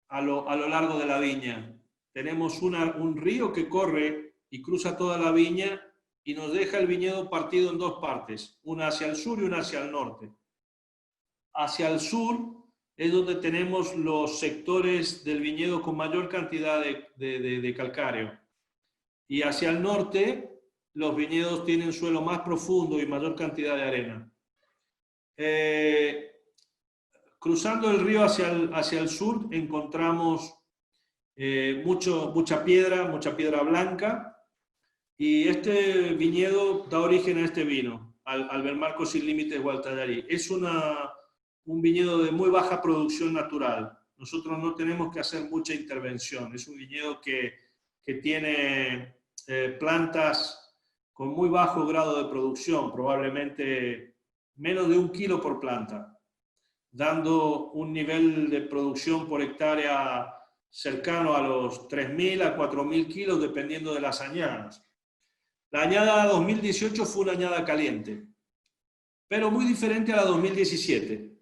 a lo largo de la viña. Tenemos un río que corre y cruza toda la viña y nos deja el viñedo partido en dos partes, una hacia el sur y una hacia el norte. Hacia el sur es donde tenemos los sectores del viñedo con mayor cantidad de calcáreo. Y hacia el norte, los viñedos tienen suelo más profundo y mayor cantidad de arena. Cruzando el río hacia el sur encontramos mucha piedra blanca, y este viñedo da origen a este vino, al Bem Marco Sin Límites Gualtallarí. Es un viñedo de muy baja producción natural. Nosotros no tenemos que hacer mucha intervención. Es un viñedo que tiene plantas con muy bajo grado de producción, probablemente menos de 1 kilo por planta, dando un nivel de producción por hectárea cercano a los 3.000 a 4.000 kilos, dependiendo de las añadas. La añada 2018 fue una añada caliente, pero muy diferente a la 2017.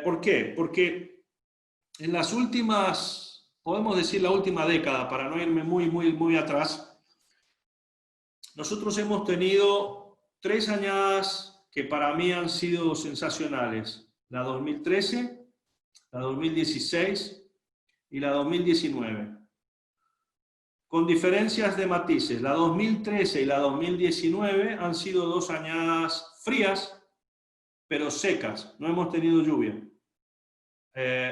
¿Por qué? Porque en las últimas, podemos decir la última década, para no irme muy atrás, nosotros hemos tenido 3 añadas que para mí han sido sensacionales. La 2013, la 2016 y la 2019. Con diferencias de matices. La 2013 y la 2019 han sido 2 añadas frías, pero secas. No hemos tenido lluvia.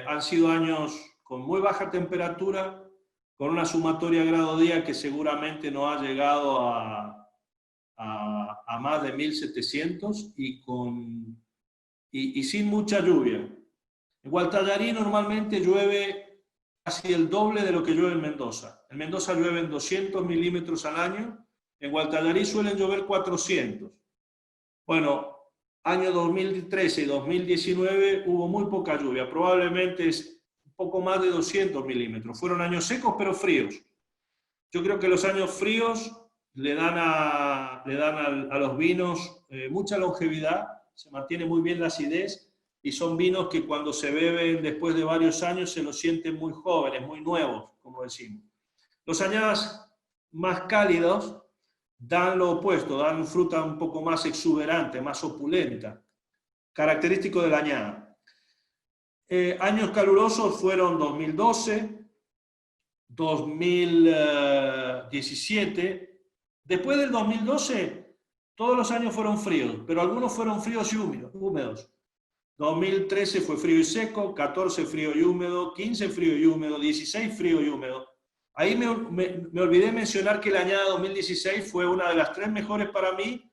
Han sido años con muy baja temperatura, con una sumatoria grado día que seguramente no ha llegado a más de 1.700 y sin mucha lluvia. En Gualtallarí normalmente llueve casi el doble de lo que llueve en Mendoza. En Mendoza llueven 200 milímetros al año, en Gualtallarí suelen llover 400. Bueno, año 2013 y 2019 hubo muy poca lluvia, probablemente es un poco más de 200 milímetros. Fueron años secos pero fríos. Yo creo que los años fríos le dan a los vinos mucha longevidad, se mantiene muy bien la acidez, y son vinos que cuando se beben después de varios años se los sienten muy jóvenes, muy nuevos, como decimos. Los añadas más cálidos dan lo opuesto, dan fruta un poco más exuberante, más opulenta, característico de la añada. Años calurosos fueron 2012, 2017, Después del 2012, todos los años fueron fríos, pero algunos fueron fríos y húmedos. 2013 fue frío y seco, 14 frío y húmedo, 15 frío y húmedo, 16 frío y húmedo. Ahí me olvidé mencionar que la añada 2016 fue una de las 3 mejores para mí,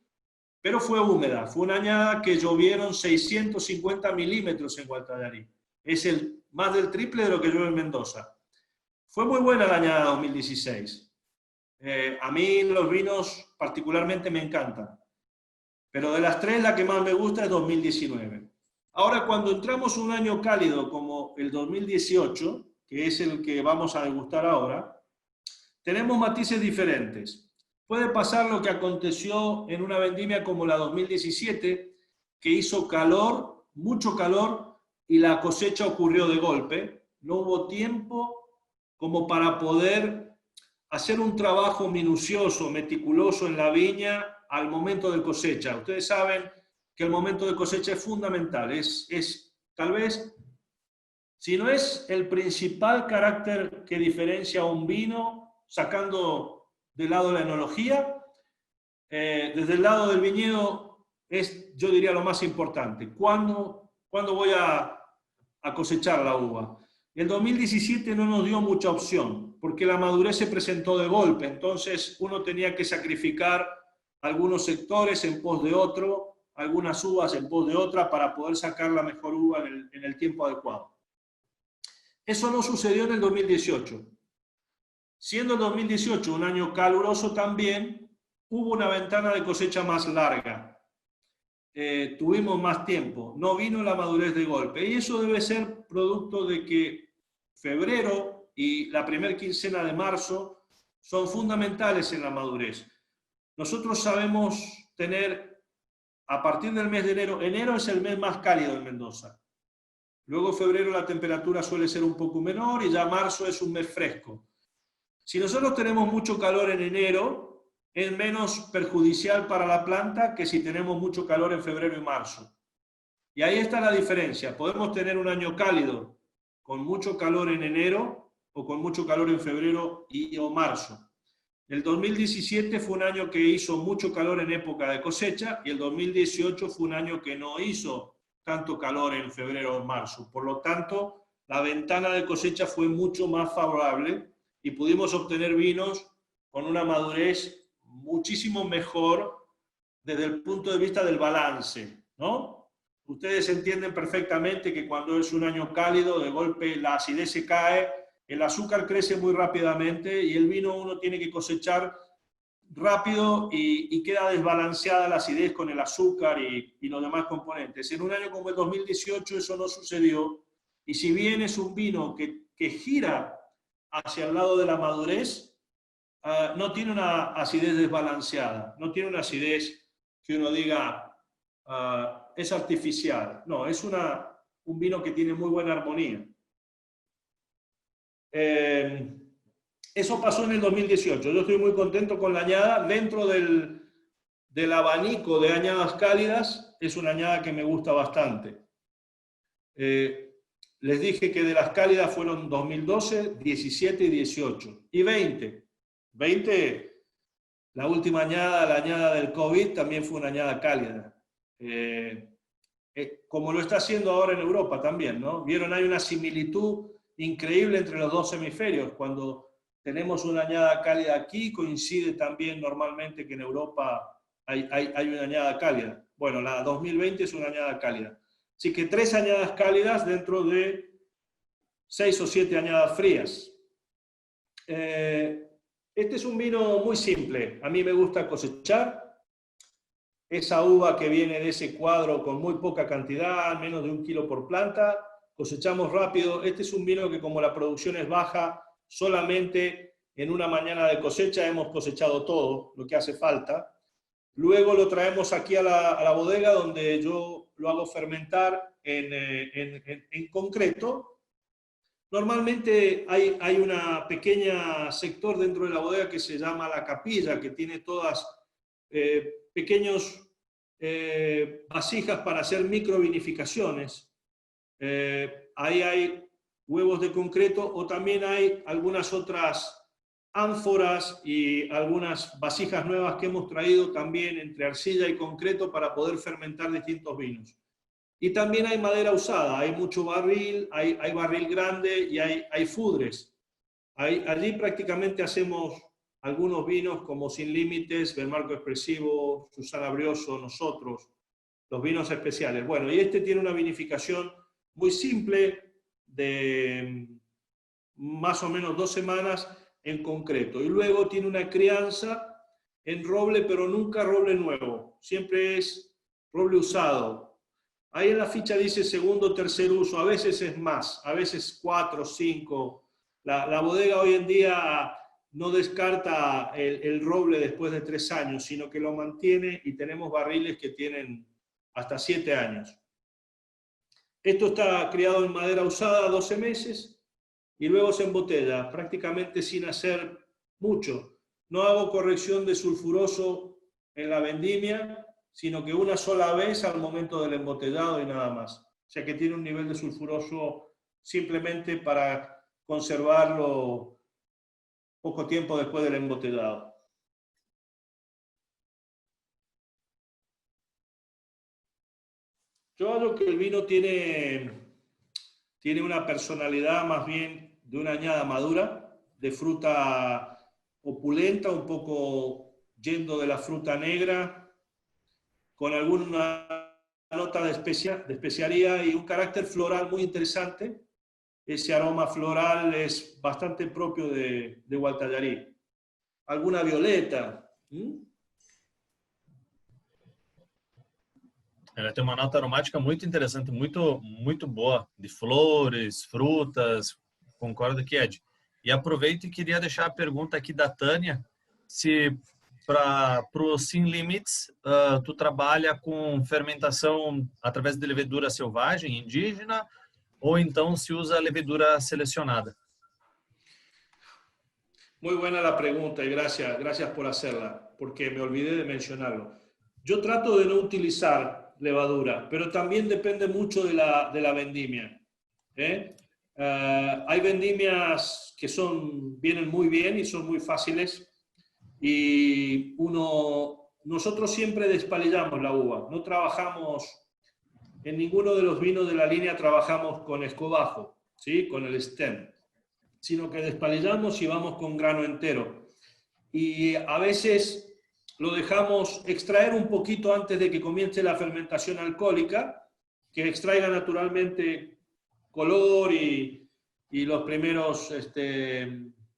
pero fue húmeda. Fue una añada que llovieron 650 milímetros en Guatallarí. Es más del triple de lo que llueve en Mendoza. Fue muy buena la añada 2016. A mí los vinos particularmente me encantan. Pero de las 3, la que más me gusta es 2019. Ahora, cuando entramos un año cálido como el 2018, que es el que vamos a degustar ahora, tenemos matices diferentes. Puede pasar lo que aconteció en una vendimia como la 2017, que hizo calor, mucho calor, y la cosecha ocurrió de golpe. No hubo tiempo como para poder hacer un trabajo minucioso, meticuloso en la viña al momento de cosecha. Ustedes saben que el momento de cosecha es fundamental, es tal vez, si no es el principal carácter que diferencia un vino, sacando del lado de la enología, desde el lado del viñedo es, yo diría, lo más importante. ¿Cuándo voy a cosechar la uva? El 2017 no nos dio mucha opción, porque la madurez se presentó de golpe, entonces uno tenía que sacrificar algunos sectores en pos de otro, algunas uvas en pos de otra, para poder sacar la mejor uva en el tiempo adecuado. Eso no sucedió en el 2018. Siendo el 2018 un año caluroso también, hubo una ventana de cosecha más larga. Tuvimos más tiempo, no vino la madurez de golpe. Y eso debe ser producto de que febrero y la primera quincena de marzo son fundamentales en la madurez. Nosotros sabemos tener, a partir del mes de enero es el mes más cálido en Mendoza. Luego febrero la temperatura suele ser un poco menor y ya marzo es un mes fresco. Si nosotros tenemos mucho calor en enero, es menos perjudicial para la planta que si tenemos mucho calor en febrero y marzo. Y ahí está la diferencia. Podemos tener un año cálido con mucho calor en enero o con mucho calor en febrero o marzo. El 2017 fue un año que hizo mucho calor en época de cosecha y el 2018 fue un año que no hizo tanto calor en febrero o marzo. Por lo tanto, la ventana de cosecha fue mucho más favorable y pudimos obtener vinos con una madurez muchísimo mejor desde el punto de vista del balance, ¿no? Ustedes entienden perfectamente que cuando es un año cálido, de golpe la acidez se cae, el azúcar crece muy rápidamente y el vino uno tiene que cosechar rápido y queda desbalanceada la acidez con el azúcar y los demás componentes. En un año como el 2018 eso no sucedió y si bien es un vino que gira hacia el lado de la madurez, no tiene una acidez desbalanceada, no tiene una acidez que uno diga es artificial. No, es un vino que tiene muy buena armonía. Eso pasó en el 2018. Yo estoy muy contento con la añada. Dentro del abanico de añadas cálidas, es una añada que me gusta bastante. Les dije que de las cálidas fueron 2012, 17 y 18. Y 20. 20, la última añada, la añada del COVID, también fue una añada cálida. Como lo está haciendo ahora en Europa también, ¿no? Vieron, hay una similitud increíble entre los dos hemisferios. Cuando tenemos una añada cálida aquí, coincide también normalmente que en Europa hay una añada cálida. Bueno, la 2020 es una añada cálida. Así que 3 añadas cálidas dentro de 6 o 7 añadas frías. Este es un vino muy simple. A mí me gusta cosechar. Esa uva que viene de ese cuadro con muy poca cantidad, menos de 1 kilo por planta, cosechamos rápido. Este es un vino que, como la producción es baja, solamente en una mañana de cosecha hemos cosechado todo lo que hace falta. Luego lo traemos aquí a la bodega, donde yo lo hago fermentar en concreto. Normalmente hay una pequeña sector dentro de la bodega que se llama la capilla, que tiene todas pequeños vasijas para hacer microvinificaciones. Ahí hay huevos de concreto o también hay algunas otras ánforas y algunas vasijas nuevas que hemos traído también entre arcilla y concreto para poder fermentar distintos vinos. Y también hay madera usada, hay mucho barril, hay barril grande y hay fudres. Allí prácticamente hacemos algunos vinos como Sin Límites, Benmarco Expresivo, Susana Brioso, nosotros, los vinos especiales. Bueno, y este tiene una vinificación muy simple de más o menos 2 semanas en concreto. Y luego tiene una crianza en roble, pero nunca roble nuevo. Siempre es roble usado. Ahí en la ficha dice segundo o tercer uso. A veces es más, a veces 4, 5. La bodega hoy en día no descarta el roble después de 3 años, sino que lo mantiene y tenemos barriles que tienen hasta 7 años. Esto está criado en madera usada 12 meses y luego se embotella, prácticamente sin hacer mucho. No hago corrección de sulfuroso en la vendimia, sino que una sola vez al momento del embotellado y nada más. O sea que tiene un nivel de sulfuroso simplemente para conservarlo poco tiempo después del embotellado. Yo hablo que el vino tiene una personalidad más bien de una añada madura, de fruta opulenta, un poco yendo de la fruta negra, con alguna nota de especiaría y un carácter floral muy interesante. Ese aroma floral es bastante propio de Gualtallarí. Alguna violeta. Ela tem uma nota aromática muito interessante, muito boa, de flores, frutas. Concordo aqui, Ed. E aproveito e queria deixar a pergunta aqui da Tânia, se para o Sin Límites, tu trabalha com fermentação através de levedura selvagem, indígena, ou então se usa levedura selecionada? Muy buena la pregunta y gracias por hacerla, porque me olvidé de mencionarlo. Yo trato de no utilizar levadura, pero también depende mucho de la vendimia. Hay vendimias que vienen muy bien y son muy fáciles y nosotros siempre despalillamos la uva, no trabajamos, en ninguno de los vinos de la línea trabajamos con escobajo, ¿sí? Con el stem, sino que despalillamos y vamos con grano entero. Y a veces lo dejamos extraer un poquito antes de que comience la fermentación alcohólica, que extraiga naturalmente color y los primeros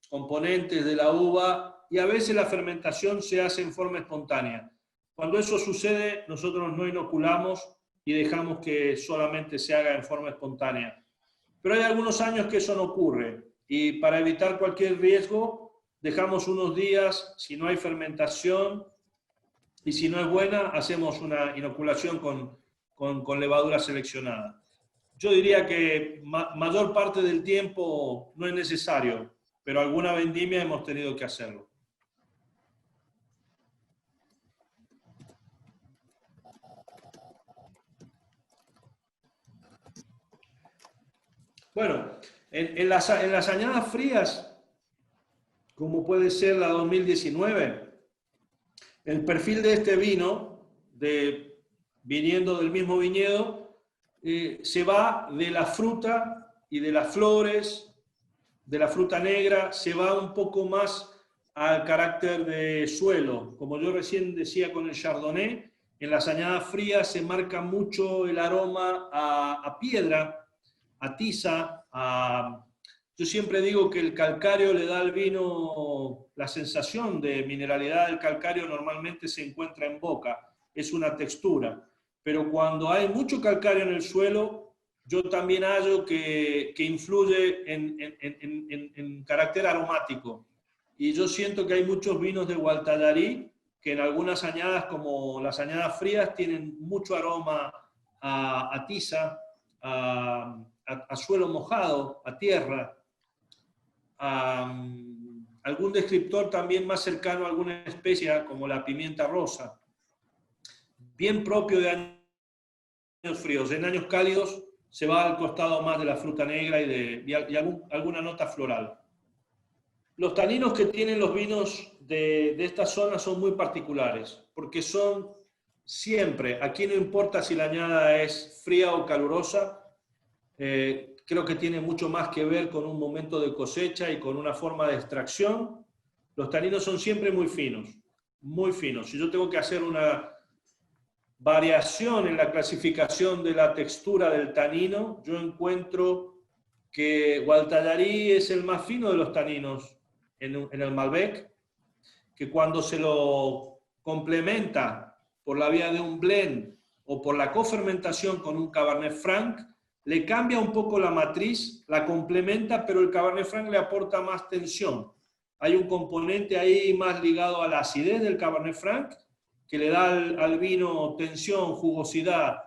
componentes de la uva, y a veces la fermentación se hace en forma espontánea. Cuando eso sucede, nosotros no inoculamos y dejamos que solamente se haga en forma espontánea. Pero hay algunos años que eso no ocurre, y para evitar cualquier riesgo, dejamos unos días, si no hay fermentación, y si no es buena, hacemos una inoculación con levadura seleccionada. Yo diría que mayor parte del tiempo no es necesario, pero alguna vendimia hemos tenido que hacerlo. Bueno, en las añadas frías, como puede ser la 2019, el perfil de este vino, viniendo del mismo viñedo, se va de la fruta y de las flores, de la fruta negra, se va un poco más al carácter de suelo. Como yo recién decía con el Chardonnay, en las añadas frías se marca mucho el aroma a piedra, a tiza, yo siempre digo que el calcáreo le da al vino la sensación de mineralidad del calcáreo, normalmente se encuentra en boca, es una textura. Pero cuando hay mucho calcáreo en el suelo, yo también hallo que influye en carácter aromático. Y yo siento que hay muchos vinos de Gualtallarí que en algunas añadas, como las añadas frías, tienen mucho aroma a tiza, a suelo mojado, a tierra, algún descriptor también más cercano a alguna especie como la pimienta rosa, bien propio de años fríos. En años cálidos se va al costado más de la fruta negra y alguna nota floral. Los taninos que tienen los vinos de esta zona son muy particulares, porque son siempre, aquí no importa si la añada es fría o calurosa, creo que tiene mucho más que ver con un momento de cosecha y con una forma de extracción. Los taninos son siempre muy finos, muy finos. Si yo tengo que hacer una variación en la clasificación de la textura del tanino, yo encuentro que Gualtallarí es el más fino de los taninos en el Malbec, que cuando se lo complementa por la vía de un blend o por la cofermentación con un Cabernet Franc, le cambia un poco la matriz, la complementa, pero el Cabernet Franc le aporta más tensión. Hay un componente ahí más ligado a la acidez del Cabernet Franc, que le da al vino tensión, jugosidad,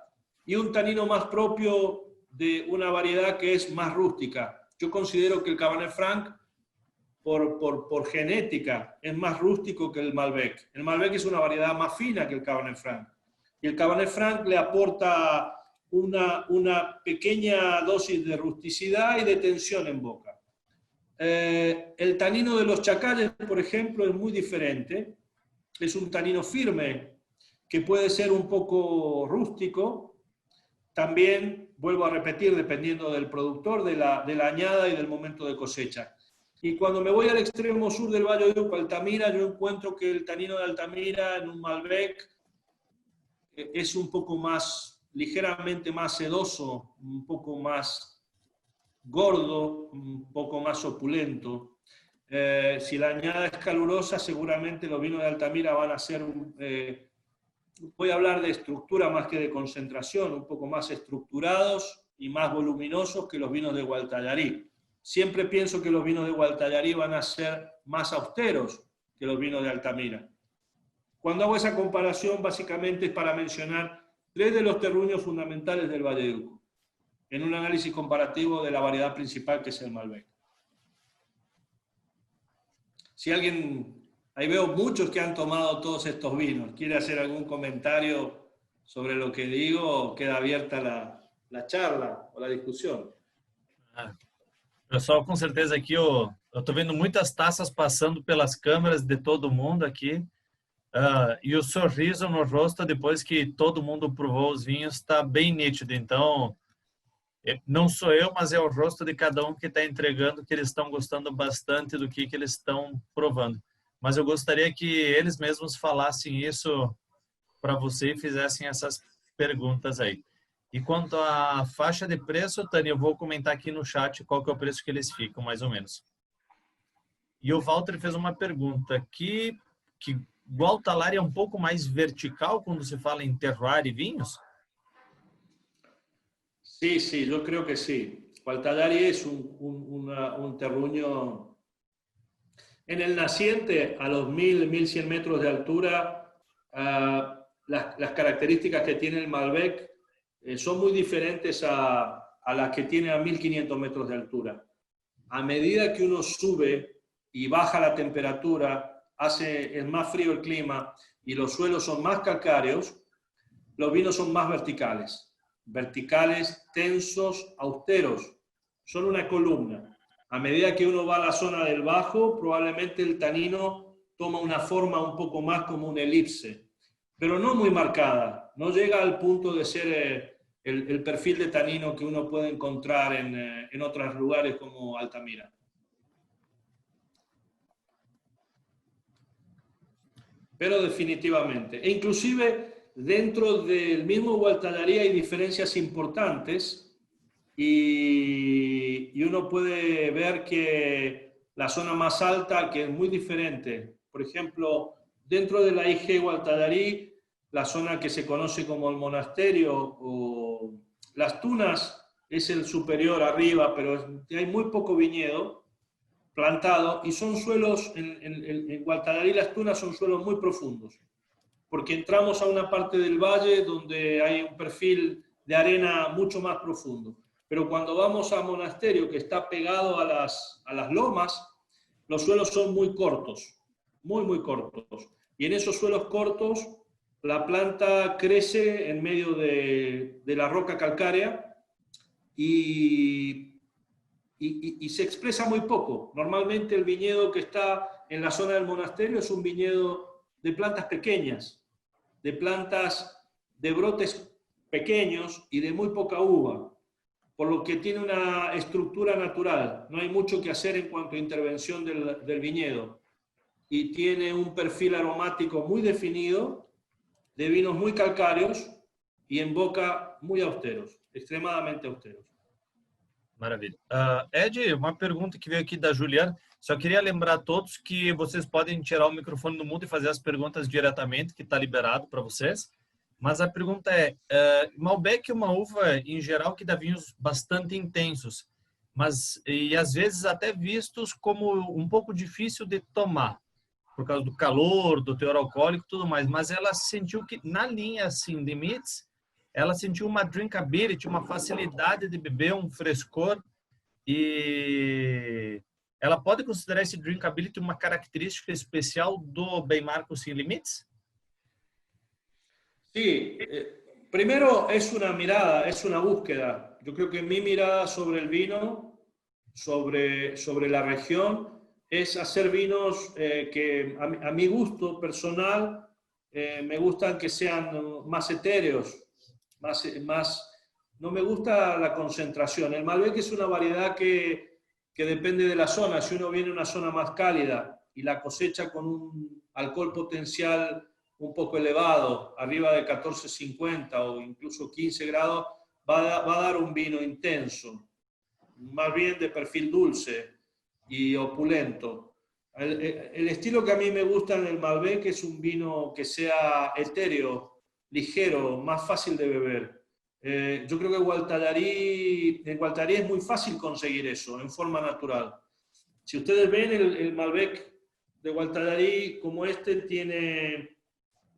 y un tanino más propio de una variedad que es más rústica. Yo considero que el Cabernet Franc, por genética, es más rústico que el Malbec. El Malbec es una variedad más fina que el Cabernet Franc. Y el Cabernet Franc le aporta una pequeña dosis de rusticidad y de tensión en boca. El tanino de los chacales, por ejemplo, es muy diferente. Es un tanino firme que puede ser un poco rústico. También, vuelvo a repetir, dependiendo del productor, de la añada y del momento de cosecha. Y cuando me voy al extremo sur del Valle de Uco, Altamira, yo encuentro que el tanino de Altamira en un Malbec es un poco más, ligeramente más sedoso, un poco más gordo, un poco más opulento. Si la añada es calurosa, seguramente los vinos de Altamira van a ser, voy a hablar de estructura más que de concentración, un poco más estructurados y más voluminosos que los vinos de Gualtallarí. Siempre pienso que los vinos de Gualtallarí van a ser más austeros que los vinos de Altamira. Cuando hago esa comparación, básicamente es para mencionar 3 de los terruños fundamentales del Valle de Uco, en un análisis comparativo de la variedad principal que es el Malbec. Si alguien, ahí veo muchos que han tomado todos estos vinos, quiere hacer algún comentario sobre lo que digo, queda abierta la charla o la discussão. Pessoal, com certeza aqui eu estou vendo muitas taças passando pelas câmeras de todo mundo aqui. E o sorriso no rosto depois que todo mundo provou os vinhos está bem nítido. Então, não sou eu, mas é o rosto de cada um que está entregando que eles estão gostando bastante do que eles estão provando. Mas eu gostaria que eles mesmos falassem isso para você e fizessem essas perguntas aí. E quanto à faixa de preço, Tânia, eu vou comentar aqui no chat qual que é o preço que eles ficam, mais ou menos. E o Walter fez uma pergunta aqui, que Gualtallarí é um pouco mais vertical quando se fala em terroir e vinhos? Sí, sí, yo creo que sí. Gualtallarí es un terruño en el naciente a los 1000, 1100 metros de altura. Las características que tiene el Malbec son muy diferentes a las que tiene a 1500 metros de altura. A medida que uno sube y baja la temperatura, es más frío el clima y los suelos son más calcáreos, los vinos son más verticales. Verticales, tensos, austeros. Son una columna. A medida que uno va a la zona del bajo, probablemente el tanino toma una forma un poco más como una elipse, pero no muy marcada. No llega al punto de ser el perfil de tanino que uno puede encontrar en otros lugares como Altamira. Pero definitivamente. E inclusive dentro del mismo Gualtallarí hay diferencias importantes y uno puede ver que la zona más alta, que es muy diferente, por ejemplo, dentro de la IG Gualtallarí, la zona que se conoce como el monasterio o las Tunas es el superior arriba, pero hay muy poco viñedo plantado y son suelos, en Gualtallarí las Tunas son suelos muy profundos, porque entramos a una parte del valle donde hay un perfil de arena mucho más profundo. Pero cuando vamos a Monasterio, que está pegado a las lomas, los suelos son muy cortos, muy cortos. Y en esos suelos cortos, la planta crece en medio de la roca calcárea y y se expresa muy poco. Normalmente el viñedo que está en la zona del monasterio es un viñedo de plantas pequeñas, de plantas de brotes pequeños y de muy poca uva, por lo que tiene una estructura natural. No hay mucho que hacer en cuanto a intervención del viñedo. Y tiene un perfil aromático muy definido, de vinos muy calcáreos e em boca muito austeros, extremadamente austeros. Maravilha. Ed, uma pergunta que veio aqui da Juliana. Só queria lembrar a todos que vocês podem tirar o microfone do mudo e fazer as perguntas diretamente, que está liberado para vocês. Mas a pergunta é, Malbec é uma uva, em geral, que dá vinhos bastante intensos, mas e às vezes até vistos como um pouco difícil de tomar, por causa do calor, do teor alcoólico e tudo mais. Mas ela sentiu que, na linha assim, limites, ela sentiu uma drinkability, uma facilidade de beber, um frescor, e ela pode considerar esse drinkability uma característica especial do Bem-Marco Sin Limites? Sí, primero es una mirada, es una búsqueda. Yo creo que mi mirada sobre el vino, sobre la región, es hacer vinos que a mi gusto personal me gustan que sean más etéreos, no me gusta la concentración. El Malbec es una variedad que depende de la zona. Si uno viene a una zona más cálida y la cosecha con un alcohol potencial un poco elevado, arriba de 14,50 o incluso 15 grados, va a dar un vino intenso, más bien de perfil dulce y opulento. El estilo que a mí me gusta en el Malbec es un vino que sea etéreo, ligero, más fácil de beber. Yo creo que en Gualtallarí es muy fácil conseguir eso en forma natural. Si ustedes ven el Malbec de Gualtallarí, como este tiene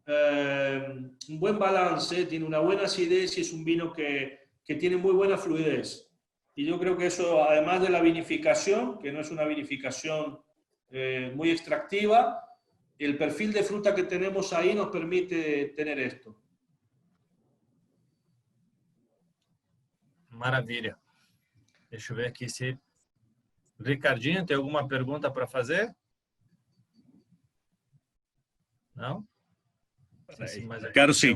un buen balance, tiene una buena acidez y es un vino que tiene muy buena fluidez. Y yo creo que eso, además de la vinificación, que no es una vinificación muy extractiva, el perfil de fruta que tenemos ahí nos permite tener esto. Maravilha. Deixa eu ver aqui se... Ricardinho, tem alguma pergunta para fazer? Não? Quero sim.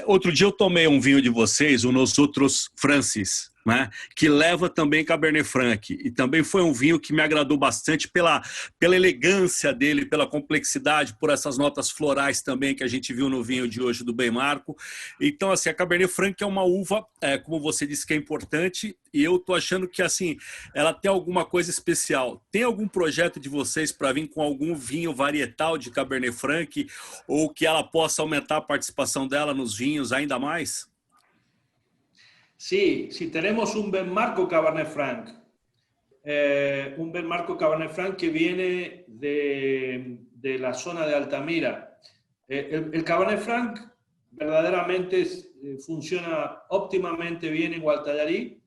Outro dia eu tomei um vinho de vocês, o Nosotros Francis, né? Que leva também Cabernet Franc. E também foi um vinho que me agradou bastante pela elegância dele, pela complexidade, por essas notas florais também que a gente viu no vinho de hoje do Bem-Marco. Então, assim, a Cabernet Franc é uma uva, como você disse, que é importante, e eu tô achando que, assim, ela tem alguma coisa especial. Tem algum projeto de vocês para vir com algum vinho varietal de Cabernet Franc, ou que ela possa aumentar a participação dela nos vinhos ainda mais? Sí, tenemos un Bem-Marco Cabernet Franc. Un Bem-Marco Cabernet Franc que viene de la zona de Altamira. El Cabernet Franc verdaderamente funciona óptimamente bien en Gualtallarí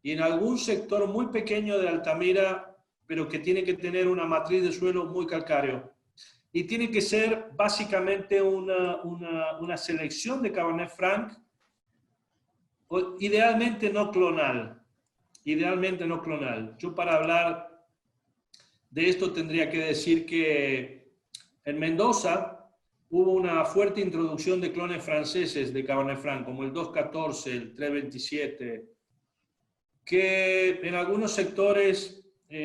y en algún sector muy pequeño de Altamira, pero que tiene que tener una matriz de suelo muy calcáreo. Y tiene que ser básicamente una selección de Cabernet Franc, idealmente no clonal. Yo, para hablar de esto, tendría que decir que en Mendoza hubo una fuerte introducción de clones franceses de Cabernet Franc, como el 214, el 327, que en algunos sectores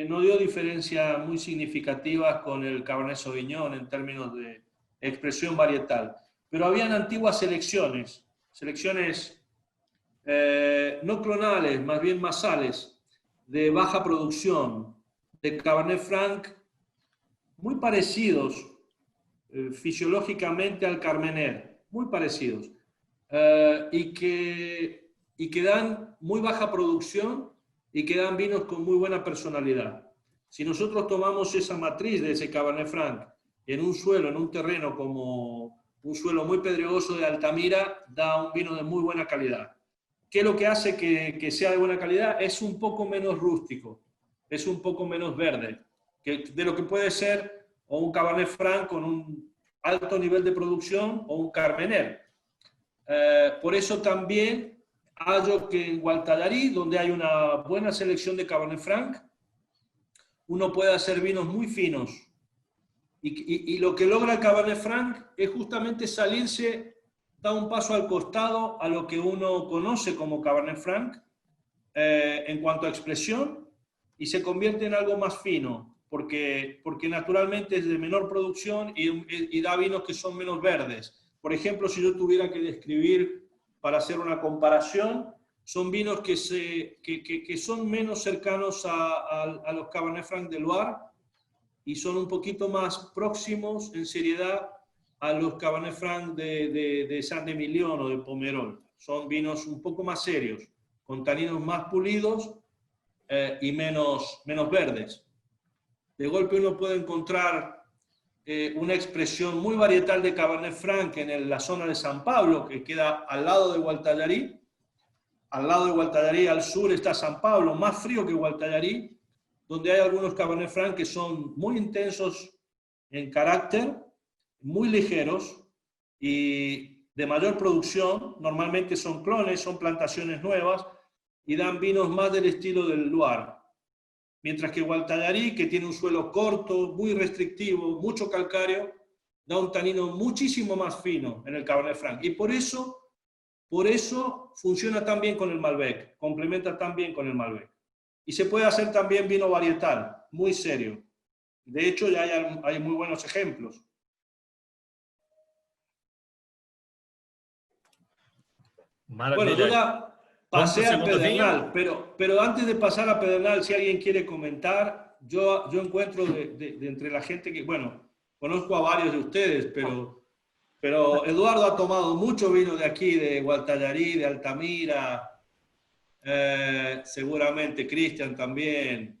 no dio diferencias muy significativas con el Cabernet Sauvignon en términos de expresión varietal. Pero habían antiguas selecciones no clonales, más bien masales, de baja producción, de Cabernet Franc, muy parecidos fisiológicamente al Carmener, muy parecidos, y que dan muy baja producción y que dan vinos con muy buena personalidad. Si nosotros tomamos esa matriz de ese Cabernet Franc en un suelo, en un terreno como un suelo muy pedregoso de Altamira, da un vino de muy buena calidad. ¿Qué es lo que hace que sea de buena calidad? Es un poco menos rústico, es un poco menos verde, de lo que puede ser o un Cabernet Franc con un alto nivel de producción o un Carmener. Por eso también hallo que en Gualtallarí, donde hay una buena selección de Cabernet Franc, uno puede hacer vinos muy finos. Y lo que logra el Cabernet Franc es justamente salirse, da un paso al costado a lo que uno conoce como Cabernet Franc en cuanto a expresión, y se convierte en algo más fino, porque naturalmente es de menor producción y da vinos que son menos verdes. Por ejemplo, si yo tuviera que describir para hacer una comparación, son vinos que son menos cercanos a los Cabernet Franc de Loire y son un poquito más próximos en seriedad a los Cabernet Franc de Saint-Emilion o de Pomerol. Son vinos un poco más serios, con taninos más pulidos y menos verdes. De golpe uno puede encontrar una expresión muy varietal de Cabernet Franc en la zona de San Pablo, que queda al lado de Gualtallarí. Al lado de Gualtallarí, al sur, está San Pablo, más frío que Gualtallarí, donde hay algunos Cabernet Franc que son muy intensos en carácter, muy ligeros y de mayor producción. Normalmente son clones, son plantaciones nuevas y dan vinos más del estilo del Loire. Mientras que Gualtallarí, que tiene un suelo corto, muy restrictivo, mucho calcáreo, da un tanino muchísimo más fino en el Cabernet Franc. Y por eso funciona tan bien con el Malbec, complementa tan bien con el Malbec. Y se puede hacer también vino varietal, muy serio. De hecho, ya hay muy buenos ejemplos. Maravilha. Bueno, yo ya pasé a Pedernal, pero antes de pasar a Pedernal, si alguien quiere comentar, yo encuentro de entre la gente que, bueno, conozco a varios de ustedes, pero Eduardo ha tomado mucho vino de aquí, de Gualtallarí, de Altamira, seguramente Cristian também.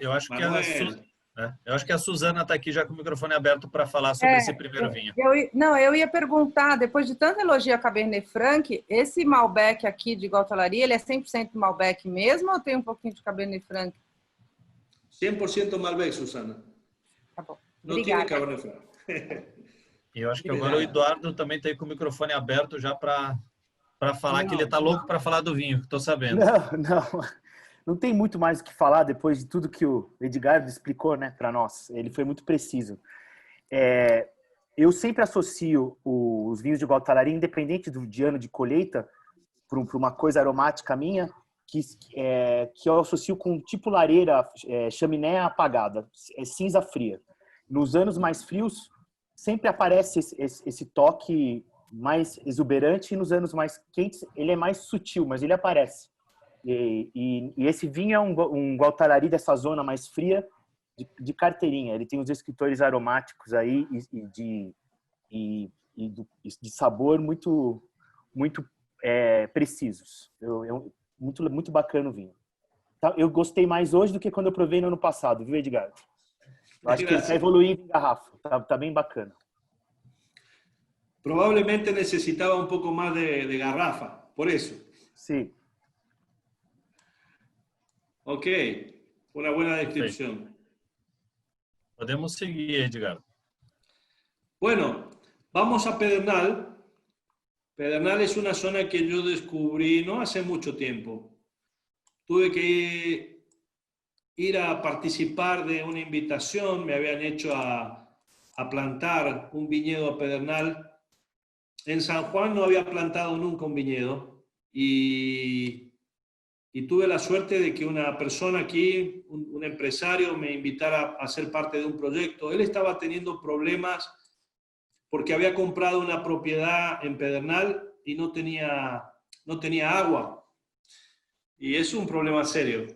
Eu acho que a Suzana está aqui já com o microfone aberto para falar sobre esse primeiro vinho. Eu ia perguntar, depois de tanta elogio a Cabernet Franc, esse Malbec aqui de Gualtallarí, ele é 100% Malbec mesmo ou tem um pouquinho de Cabernet Franc? 100% Malbec, Susana. Tá bom. Não tem Cabernet Franc. E eu acho que agora o Eduardo também está aí com o microfone aberto já para falar que ele está louco para falar do vinho, estou sabendo. Não tem muito mais o que falar depois de tudo que o Edgardo explicou, né, para nós. Ele foi muito preciso. Eu sempre associo os vinhos de Gualtallarí, independente de ano de colheita, para uma coisa aromática minha, que eu associo com tipo lareira, chaminé apagada, cinza fria. Nos anos mais frios, sempre aparece esse toque mais exuberante, e nos anos mais quentes ele é mais sutil, mas ele aparece. E esse vinho é um Gualtallarí dessa zona mais fria de carteirinha. Ele tem uns descritores aromáticos aí e de sabor muito precisos. Muito bacana o vinho. Eu gostei mais hoje do que quando eu provei no ano passado, viu, Edgar? Eu acho que ele está evoluindo em garrafa. Tá bem bacana. Probablemente necesitaba un poco más de garrafa, por eso. Sí. Ok, una buena descripción. Podemos seguir, Edgar. Bueno, vamos a Pedernal. Pedernal es una zona que yo descubrí no hace mucho tiempo. Tuve que ir a participar de una invitación, me habían hecho a plantar un viñedo a Pedernal. En San Juan no había plantado nunca un viñedo y tuve la suerte de que una persona aquí, un empresario, me invitara a ser parte de un proyecto. Él estaba teniendo problemas porque había comprado una propiedad en Pedernal y no tenía agua. Y es un problema serio.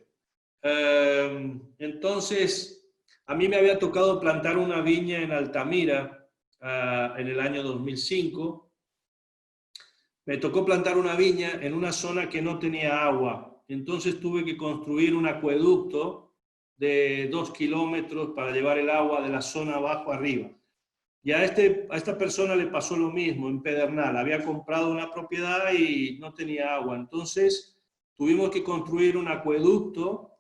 Entonces, a mí me había tocado plantar una viña en Altamira en el año 2005. Me tocó plantar una viña en una zona que no tenía agua. Entonces tuve que construir un acueducto de 2 kilómetros para llevar el agua de la zona abajo arriba. Y a esta persona le pasó lo mismo en Pedernal. Había comprado una propiedad y no tenía agua. Entonces tuvimos que construir un acueducto,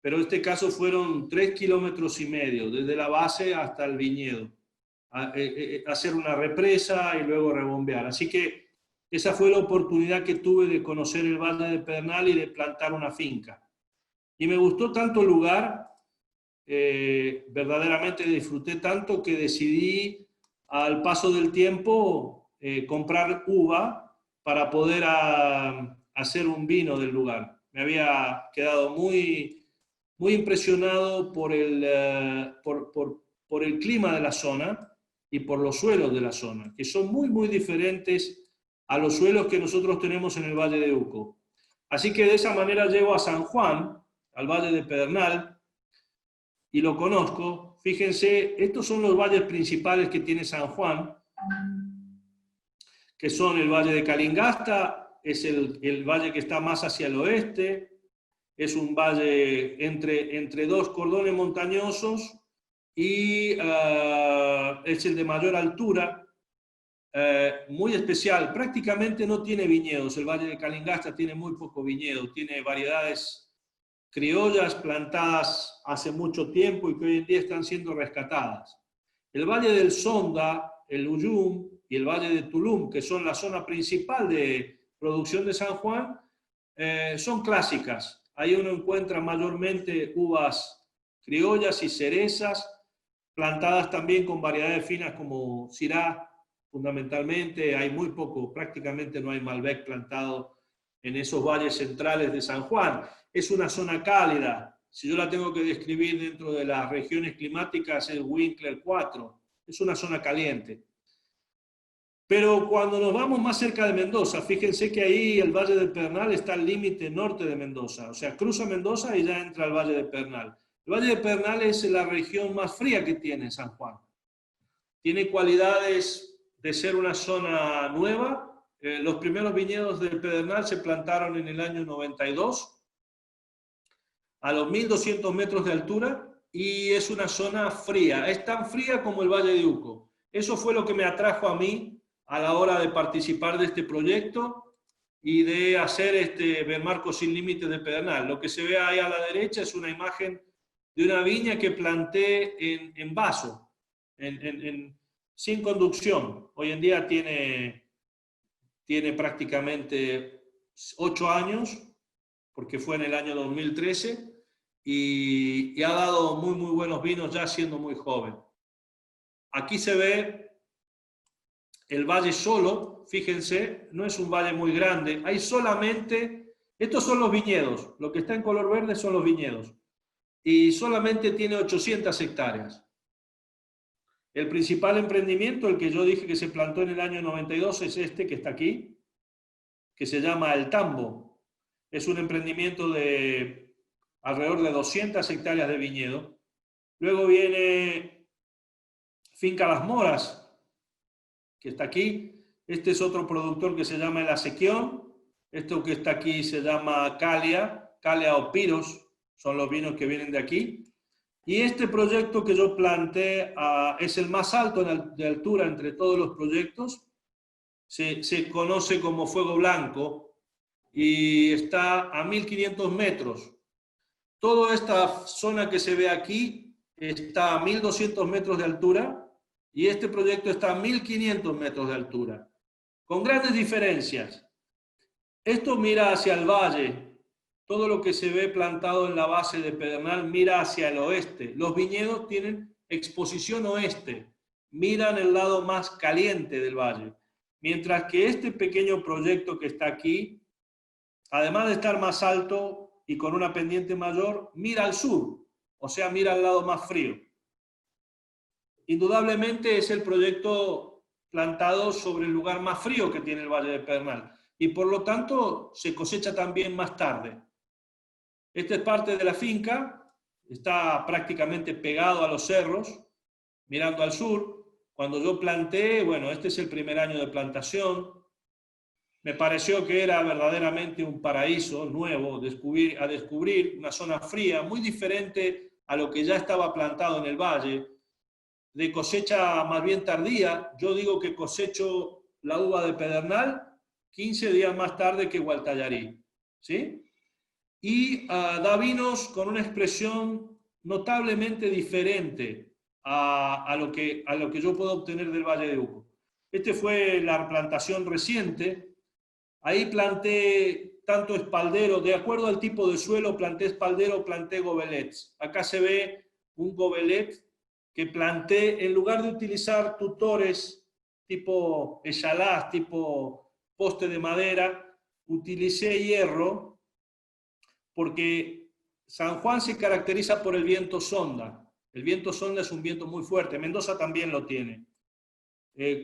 pero en este caso fueron 3,5 kilómetros, desde la base hasta el viñedo. Hacer una represa y luego rebombear. Así que esa fue la oportunidad que tuve de conocer el Valle de Pedernal y de plantar una finca. Y me gustó tanto el lugar, verdaderamente disfruté tanto que decidí al paso del tiempo comprar uva para poder hacer un vino del lugar. Me había quedado muy impresionado por el clima de la zona y por los suelos de la zona, que son muy diferentes a los suelos que nosotros tenemos en el Valle de Uco. Así que de esa manera llego a San Juan, al Valle de Pedernal, y lo conozco. Fíjense, estos son los valles principales que tiene San Juan, que son el Valle de Calingasta, es el valle que está más hacia el oeste, es un valle entre dos cordones montañosos y es el de mayor altura, muy especial. Prácticamente no tiene viñedos, el Valle de Calingasta tiene muy poco viñedo, tiene variedades criollas plantadas hace mucho tiempo y que hoy en día están siendo rescatadas. El Valle del Sonda, el Uyum y el Valle de Tulum, que son la zona principal de producción de San Juan, son clásicas. Ahí uno encuentra mayormente uvas criollas y cerezas, plantadas también con variedades finas como Syrah, fundamentalmente. Hay muy poco, prácticamente no hay Malbec plantado en esos valles centrales de San Juan. Es una zona cálida. Si yo la tengo que describir dentro de las regiones climáticas, es Winkler 4. Es una zona caliente. Pero cuando nos vamos más cerca de Mendoza, fíjense que ahí el Valle de Pedernal está al límite norte de Mendoza. O sea, cruza Mendoza y ya entra al Valle de Pedernal. El Valle de Pedernal es la región más fría que tiene San Juan. Tiene cualidades de ser una zona nueva. Los primeros viñedos de Pedernal se plantaron en el año 92, a los 1200 metros de altura, y es una zona fría. Es tan fría como el Valle de Uco. Eso fue lo que me atrajo a mí a la hora de participar de este proyecto y de hacer Benmarcos sin Límites de Pedernal. Lo que se ve ahí a la derecha es una imagen de una viña que planté en vaso, sin conducción. Hoy en día tiene prácticamente 8 años, porque fue en el año 2013, y ha dado muy buenos vinos ya siendo muy joven. Aquí se ve el valle solo, fíjense, no es un valle muy grande, hay solamente, estos son los viñedos, lo que está en color verde son los viñedos, y solamente tiene 800 hectáreas. El principal emprendimiento, el que yo dije que se plantó en el año 92, es este que está aquí, que se llama El Tambo. Es un emprendimiento de alrededor de 200 hectáreas de viñedo. Luego viene Finca Las Moras, que está aquí. Este es otro productor que se llama El Acequión. Esto que está aquí se llama Calia o Piros, son los vinos que vienen de aquí. Y este proyecto que yo planté es el más alto de altura entre todos los proyectos. Se conoce como Fuego Blanco y está a 1500 metros. Toda esta zona que se ve aquí está a 1200 metros de altura y este proyecto está a 1500 metros de altura, con grandes diferencias. Esto mira hacia el valle, todo lo que se ve plantado en la base de Pedernal mira hacia el oeste. Los viñedos tienen exposición oeste, miran el lado más caliente del valle. Mientras que este pequeño proyecto que está aquí, además de estar más alto y con una pendiente mayor, mira al sur, o sea, mira al lado más frío. Indudablemente es el proyecto plantado sobre el lugar más frío que tiene el Valle de Pedernal y por lo tanto se cosecha también más tarde. Esta es parte de la finca, está prácticamente pegado a los cerros, mirando al sur. Cuando yo planté, bueno, este es el primer año de plantación, me pareció que era verdaderamente un paraíso nuevo, a descubrir una zona fría, muy diferente a lo que ya estaba plantado en el valle, de cosecha más bien tardía. Yo digo que cosecho la uva de Pedernal 15 días más tarde que Gualtallarí, ¿sí? Y da vinos con una expresión notablemente diferente a lo que yo puedo obtener del Valle de Uco. Este fue la plantación reciente. Ahí planté tanto espaldero, de acuerdo al tipo de suelo, planté espaldero, planté gobelets. Acá se ve un gobelet que planté, en lugar de utilizar tutores tipo echalás, tipo poste de madera, utilicé hierro, porque San Juan se caracteriza por el viento sonda. El viento sonda es un viento muy fuerte, Mendoza también lo tiene.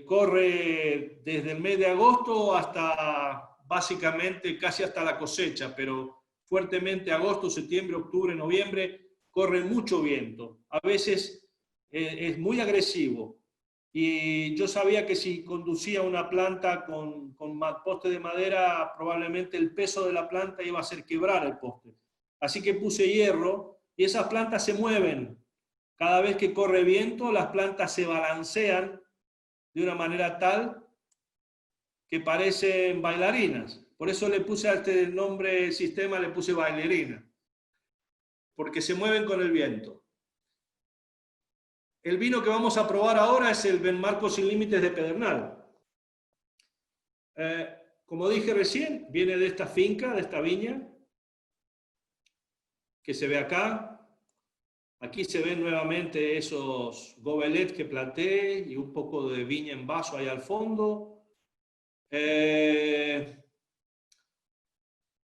Corre desde el mes de agosto hasta básicamente casi hasta la cosecha, pero fuertemente agosto, septiembre, octubre, noviembre, corre mucho viento. A veces es muy agresivo. Y yo sabía que si conducía una planta con poste de madera, probablemente el peso de la planta iba a hacer quebrar el poste. Así que puse hierro y esas plantas se mueven. Cada vez que corre viento, las plantas se balancean de una manera tal que parecen bailarinas. Por eso le puse a este nombre sistema, le puse bailarina, porque se mueven con el viento. El vino que vamos a probar ahora es el Benmarco Sin Límites de Pedernal. Como dije recién, viene de esta finca, de esta viña, que se ve acá. Aquí se ven nuevamente esos gobelets que planté y un poco de viña en vaso ahí al fondo.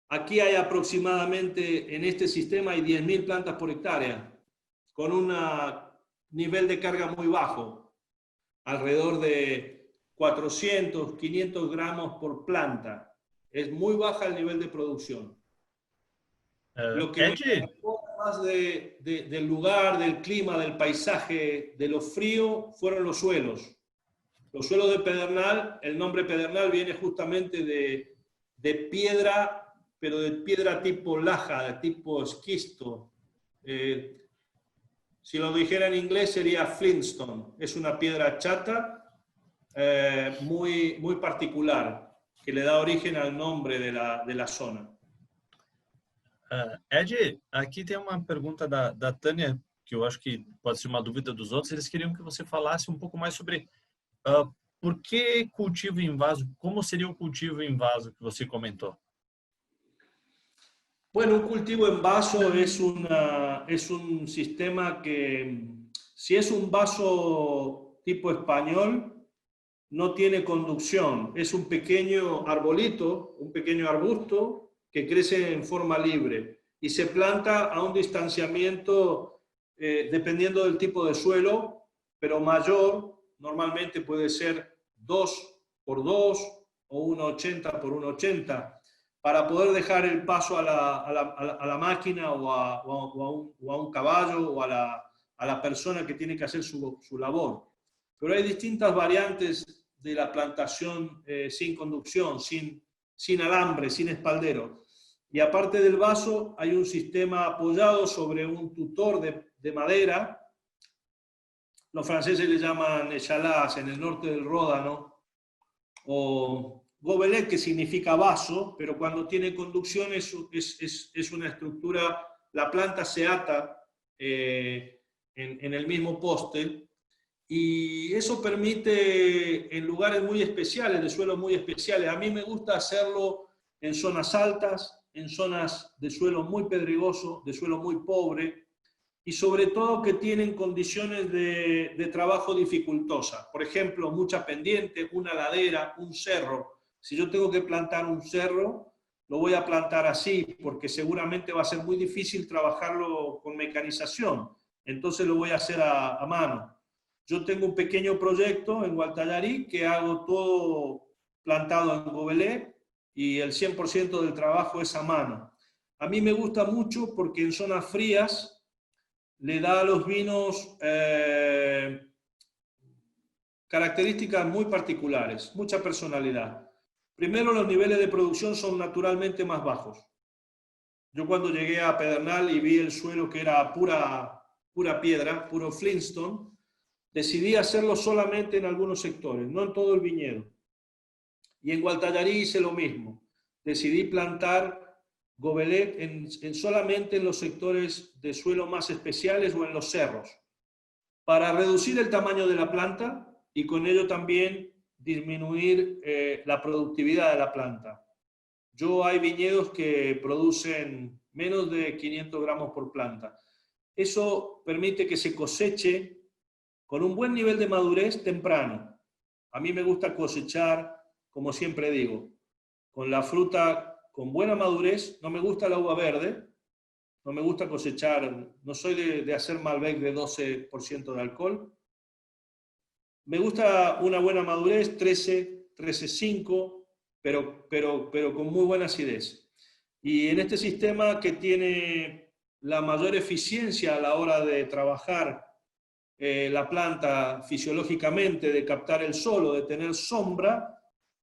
Aquí hay aproximadamente, en este sistema hay 10.000 plantas por hectárea, con un nivel de carga muy bajo, alrededor de 400, 500 gramos por planta. Es muy baja el nivel de producción. Lo que me preocupó más del lugar, del clima, del paisaje, de lo frío, fueron los suelos. Los suelos de Pedernal, el nombre Pedernal viene justamente de piedra, pero de piedra tipo laja, de tipo esquisto. Si lo dijera en inglés sería flintstone. Es una piedra chata, muy, muy particular, que le da origen al nombre de la zona. Ed, aqui tem uma pergunta da Tânia, que eu acho que pode ser uma dúvida dos outros. Eles queriam que você falasse um pouco mais sobre por que cultivo em vaso, como seria o cultivo em vaso que você comentou. Bueno, un cultivo en vaso es un sistema que, si es un vaso tipo español, no tiene conducción. Es un pequeño arbolito, un pequeño arbusto que crece en forma libre y se planta a un distanciamiento, dependiendo del tipo de suelo, pero mayor, normalmente puede ser 2 por 2 o 1,80 por 1,80, para poder dejar el paso a la máquina o a un caballo o a la persona que tiene que hacer su labor. Pero hay distintas variantes de la plantación sin conducción, sin alambre, sin espaldero. Y aparte del vaso, hay un sistema apoyado sobre un tutor de madera. Los franceses le llaman echalás en el norte del Ródano, o gobelet, que significa vaso, pero cuando tiene conducción es una estructura, la planta se ata en el mismo poste, y eso permite en lugares muy especiales, de suelos muy especiales. A mí me gusta hacerlo en zonas altas, en zonas de suelo muy pedregoso, de suelo muy pobre, y sobre todo que tienen condiciones de trabajo dificultosas. Por ejemplo, mucha pendiente, una ladera, un cerro. Si yo tengo que plantar un cerro, lo voy a plantar así, porque seguramente va a ser muy difícil trabajarlo con mecanización. Entonces lo voy a hacer a mano. Yo tengo un pequeño proyecto en Gualtallarí que hago todo plantado en gobelet, y el 100% del trabajo es a mano. A mí me gusta mucho porque en zonas frías le da a los vinos características muy particulares, mucha personalidad. Primero, los niveles de producción son naturalmente más bajos. Yo cuando llegué a Pedernal y vi el suelo que era pura piedra, puro flintstone, decidí hacerlo solamente en algunos sectores, no en todo el viñedo. Y en Gualtallarí hice lo mismo. Decidí plantar gobelet solamente en los sectores de suelo más especiales o en los cerros, para reducir el tamaño de la planta y con ello también disminuir la productividad de la planta. Yo hay viñedos que producen menos de 500 gramos por planta. Eso permite que se coseche con un buen nivel de madurez temprano. A mí me gusta cosechar, como siempre digo, con la fruta con buena madurez. No me gusta la uva verde, no me gusta cosechar, no soy de hacer Malbec de 12% de alcohol. Me gusta una buena madurez, 13, 13,5, pero con muy buena acidez. Y en este sistema que tiene la mayor eficiencia a la hora de trabajar la planta fisiológicamente, de captar el sol o de tener sombra,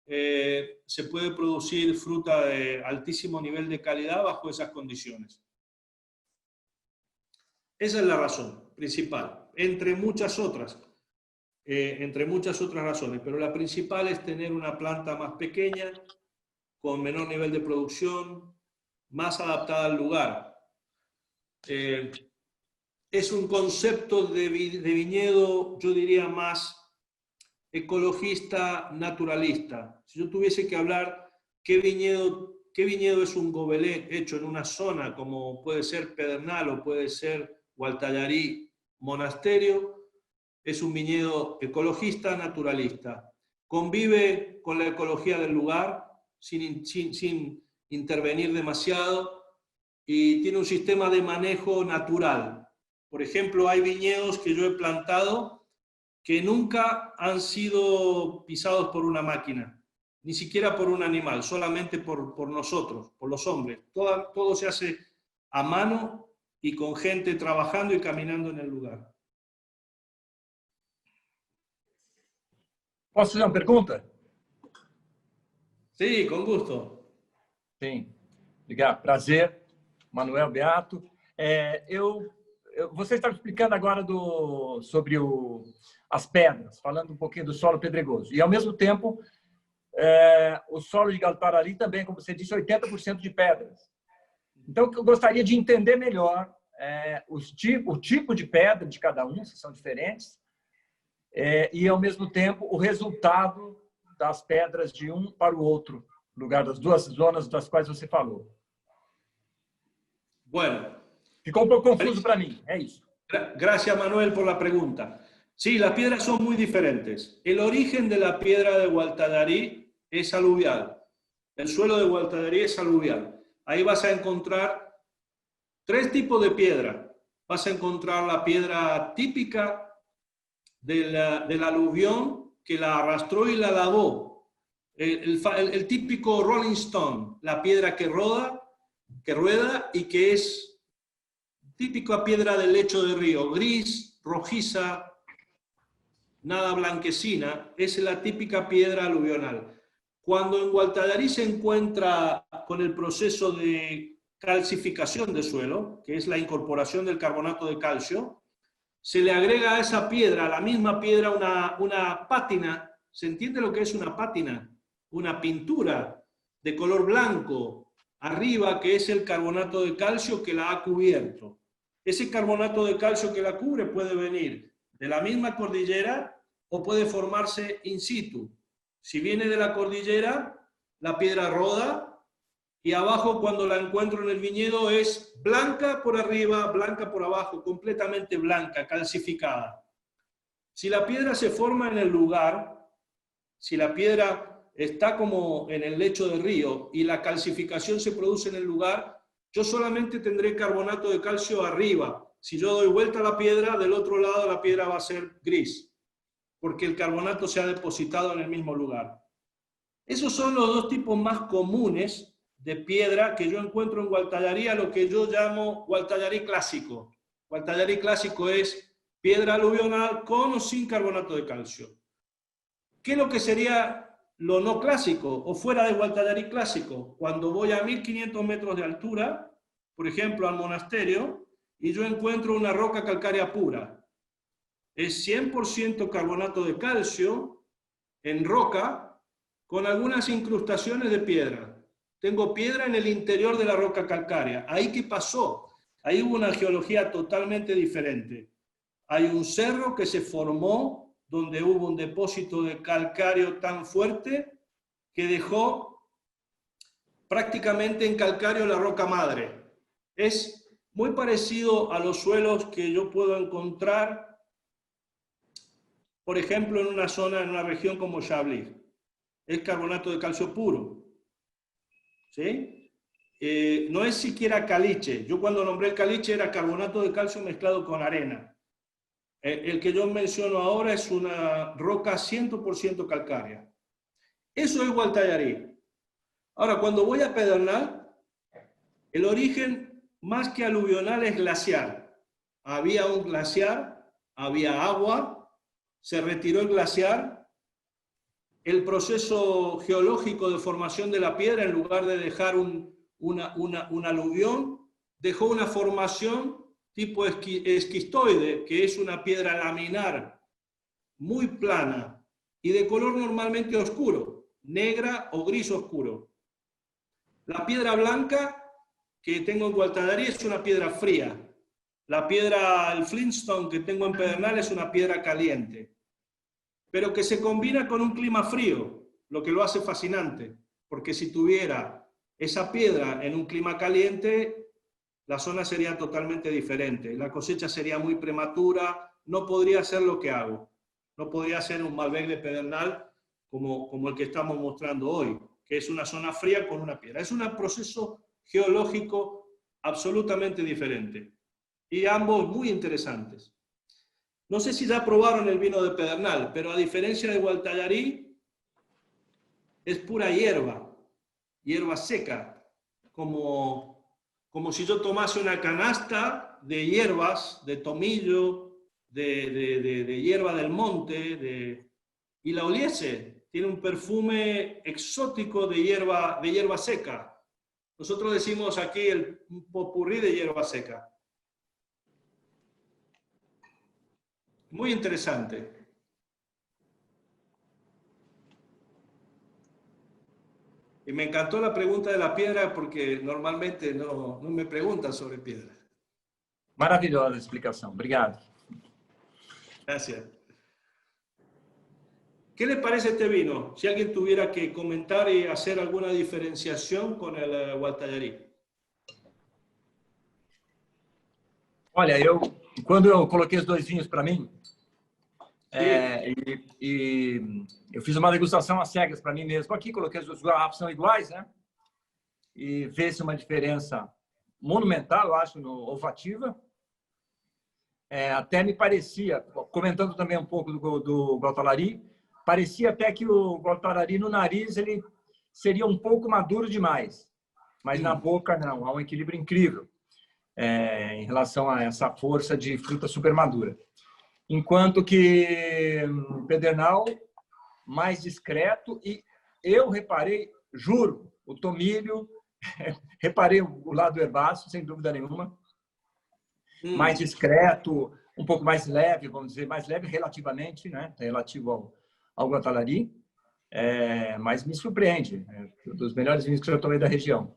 se puede producir fruta de altísimo nivel de calidad bajo esas condiciones. Esa es la razón principal, entre muchas otras razones, pero la principal es tener una planta más pequeña, con menor nivel de producción, más adaptada al lugar. Es un concepto de viñedo, yo diría, más ecologista, naturalista. Si yo tuviese que hablar qué viñedo es un Gobelé hecho en una zona, como puede ser Pedernal o puede ser Gualtallarí Monasterio, es un viñedo ecologista, naturalista. Convive con la ecología del lugar sin intervenir demasiado y tiene un sistema de manejo natural. Por ejemplo, hay viñedos que yo he plantado que nunca han sido pisados por una máquina, ni siquiera por un animal, solamente por nosotros, por los hombres. Todo se hace a mano y con gente trabajando y caminando en el lugar. Posso fazer uma pergunta? Sí, con gusto. Sim. Obrigado. Prazer. Manuel Beato. Você estava explicando agora sobre as pedras, falando um pouquinho do solo pedregoso. E, ao mesmo tempo, o solo de Galtarari também, como você disse, 80% de pedras. Então, eu gostaria de entender melhor o tipo de pedra de cada um, que são diferentes, e, ao mesmo tempo, o resultado das pedras de um para o outro, no lugar das duas zonas das quais você falou. Bueno. Ficou un poco confuso para mí, es eso. Gracias, Manuel, por la pregunta. Sí, las piedras son muy diferentes. El origen de la piedra de Gualtallarí es aluvial. El suelo de Gualtallarí es aluvial. Ahí vas a encontrar 3 tipos de piedra. Vas a encontrar la piedra típica del aluvión que la arrastró y la lavó. El típico Rolling Stone, la piedra que rueda y que es típica piedra del lecho de río, gris, rojiza, nada blanquecina, es la típica piedra aluvional. Cuando en Gualtallarí se encuentra con el proceso de calcificación de suelo, que es la incorporación del carbonato de calcio, se le agrega a esa piedra, a la misma piedra, una pátina. ¿Se entiende lo que es una pátina? Una pintura de color blanco arriba, que es el carbonato de calcio que la ha cubierto. Ese carbonato de calcio que la cubre puede venir de la misma cordillera o puede formarse in situ. Si viene de la cordillera, la piedra roda y abajo, cuando la encuentro en el viñedo, es blanca por arriba, blanca por abajo, completamente blanca, calcificada. Si la piedra se forma en el lugar, si la piedra está como en el lecho del río y la calcificación se produce en el lugar, yo solamente tendré carbonato de calcio arriba. Si yo doy vuelta a la piedra, del otro lado la piedra va a ser gris, porque el carbonato se ha depositado en el mismo lugar. Esos son los 2 tipos más comunes de piedra que yo encuentro en Gualtallarí, a lo que yo llamo Gualtallarí clásico. Gualtallarí clásico es piedra aluvional con o sin carbonato de calcio. ¿Qué es lo que sería lo no clásico o fuera de Gualtallarí clásico? Cuando voy a 1500 metros de altura, por ejemplo al monasterio, y yo encuentro una roca calcárea pura. Es 100% carbonato de calcio en roca con algunas incrustaciones de piedra. Tengo piedra en el interior de la roca calcárea. ¿Ahí qué pasó? Ahí hubo una geología totalmente diferente. Hay un cerro que se formó donde hubo un depósito de calcáreo tan fuerte que dejó prácticamente en calcáreo la roca madre. Es muy parecido a los suelos que yo puedo encontrar, por ejemplo, en una zona, en una región como Chablis. Es carbonato de calcio puro. ¿Sí? No es siquiera caliche. Yo cuando nombré el caliche era carbonato de calcio mezclado con arena. El que yo menciono ahora es una roca 100% calcárea. Eso es Gualtallarí. Ahora, cuando voy a Pedernal, el origen más que aluvional es glaciar. Había un glaciar, había agua, se retiró el glaciar. El proceso geológico de formación de la piedra, en lugar de dejar un aluvión, dejó una formación tipo esquistoide, que es una piedra laminar muy plana y de color normalmente oscuro, negra o gris oscuro. La piedra blanca que tengo en Gualtallarí es una piedra fría. La piedra, el Flintstone que tengo en Pedernal es una piedra caliente, pero que se combina con un clima frío, lo que lo hace fascinante, porque si tuviera esa piedra en un clima caliente, la zona sería totalmente diferente, la cosecha sería muy prematura, no podría hacer lo que hago, no podría hacer un Malbec de Pedernal como el que estamos mostrando hoy, que es una zona fría con una piedra. Es un proceso geológico absolutamente diferente y ambos muy interesantes. No sé si ya probaron el vino de Pedernal, pero a diferencia de Gualtallarí, es pura hierba, hierba seca, como si yo tomase una canasta de hierbas, de tomillo, de hierba del monte, y la oliese. Tiene un perfume exótico de hierba seca. Nosotros decimos aquí un popurrí de hierba seca. Muy interesante. Y me encantó la pregunta de la piedra porque normalmente no me preguntan sobre piedra. Maravilhosa explicação. Obrigado. Gracias. ¿Qué les parece este vino? Si alguien tuviera que comentar y hacer alguna diferenciación con el Gualtallarí. Olha, quando eu coloquei os dois vinhos para mim, eu fiz uma degustação às cegas para mim mesmo. Aqui coloquei os garrafas são iguais, né? E vê-se uma diferença monumental, eu acho, olfativa. Até me parecia, comentando também um pouco do Gualtallarí, parecia até que o Gualtallarí no nariz ele seria um pouco maduro demais, mas na boca não, há um equilíbrio incrível em relação a essa força de fruta super madura. Enquanto que Pedernal, mais discreto, e eu reparei, juro, o tomilho, reparei o lado herbáceo, sem dúvida nenhuma, mais discreto, um pouco mais leve, vamos dizer, mais leve relativamente, né? Relativo ao Gualtallarí, mas me surpreende, um dos melhores vinhos que eu tomei da região.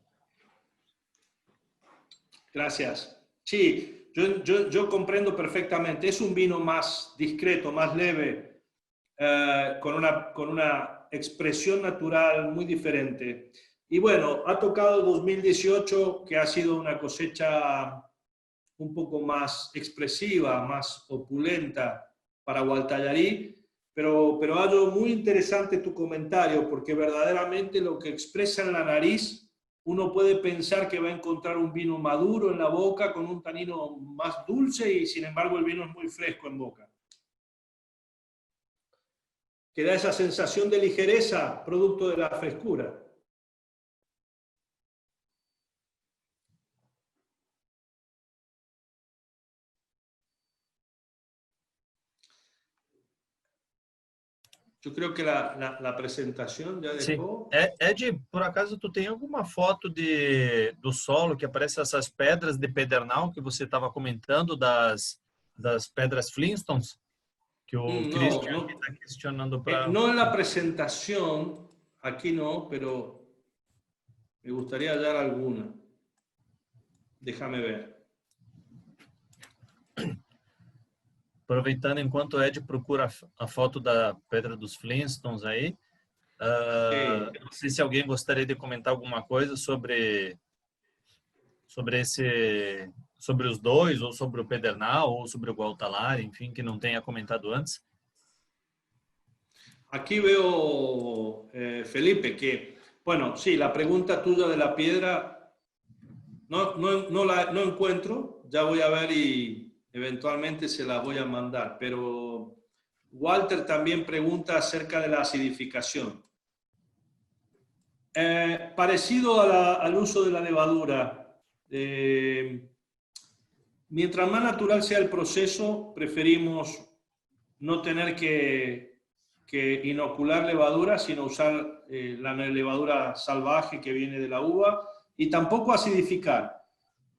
Gracias. Sí, yo comprendo perfectamente. Es un vino más discreto, más leve, con una expresión natural muy diferente. Y bueno, ha tocado 2018, que ha sido una cosecha un poco más expresiva, más opulenta para Gualtallarí, pero hallo muy interesante tu comentario, porque verdaderamente lo que expresa en la nariz, uno puede pensar que va a encontrar un vino maduro en la boca con un tanino más dulce y sin embargo el vino es muy fresco en boca. Que da esa sensación de ligereza producto de la frescura. Eu creio que a apresentação já deixou. Ed, por acaso tu tem alguma foto do solo que aparece essas pedras de Pedernal que você estava comentando das pedras Flintstones? Que o Cristian está questionando para... Não na apresentação, aqui não, mas me gostaria de dar alguma. Déjame ver. Aproveitando enquanto o Ed procura a foto da Pedra dos Flintstones aí, Não sei se alguém gostaria de comentar alguma coisa sobre os dois, ou sobre o Pedernal, ou sobre o Gualtalari, enfim, que não tenha comentado antes. Aquí veo, Felipe, que, bueno, sí, la pregunta tuya de la piedra no encuentro, ya voy a ver y eventualmente se las voy a mandar, pero Walter también pregunta acerca de la acidificación. Parecido al uso de la levadura, mientras más natural sea el proceso, preferimos no tener que inocular levadura, sino usar la levadura salvaje que viene de la uva, y tampoco acidificar.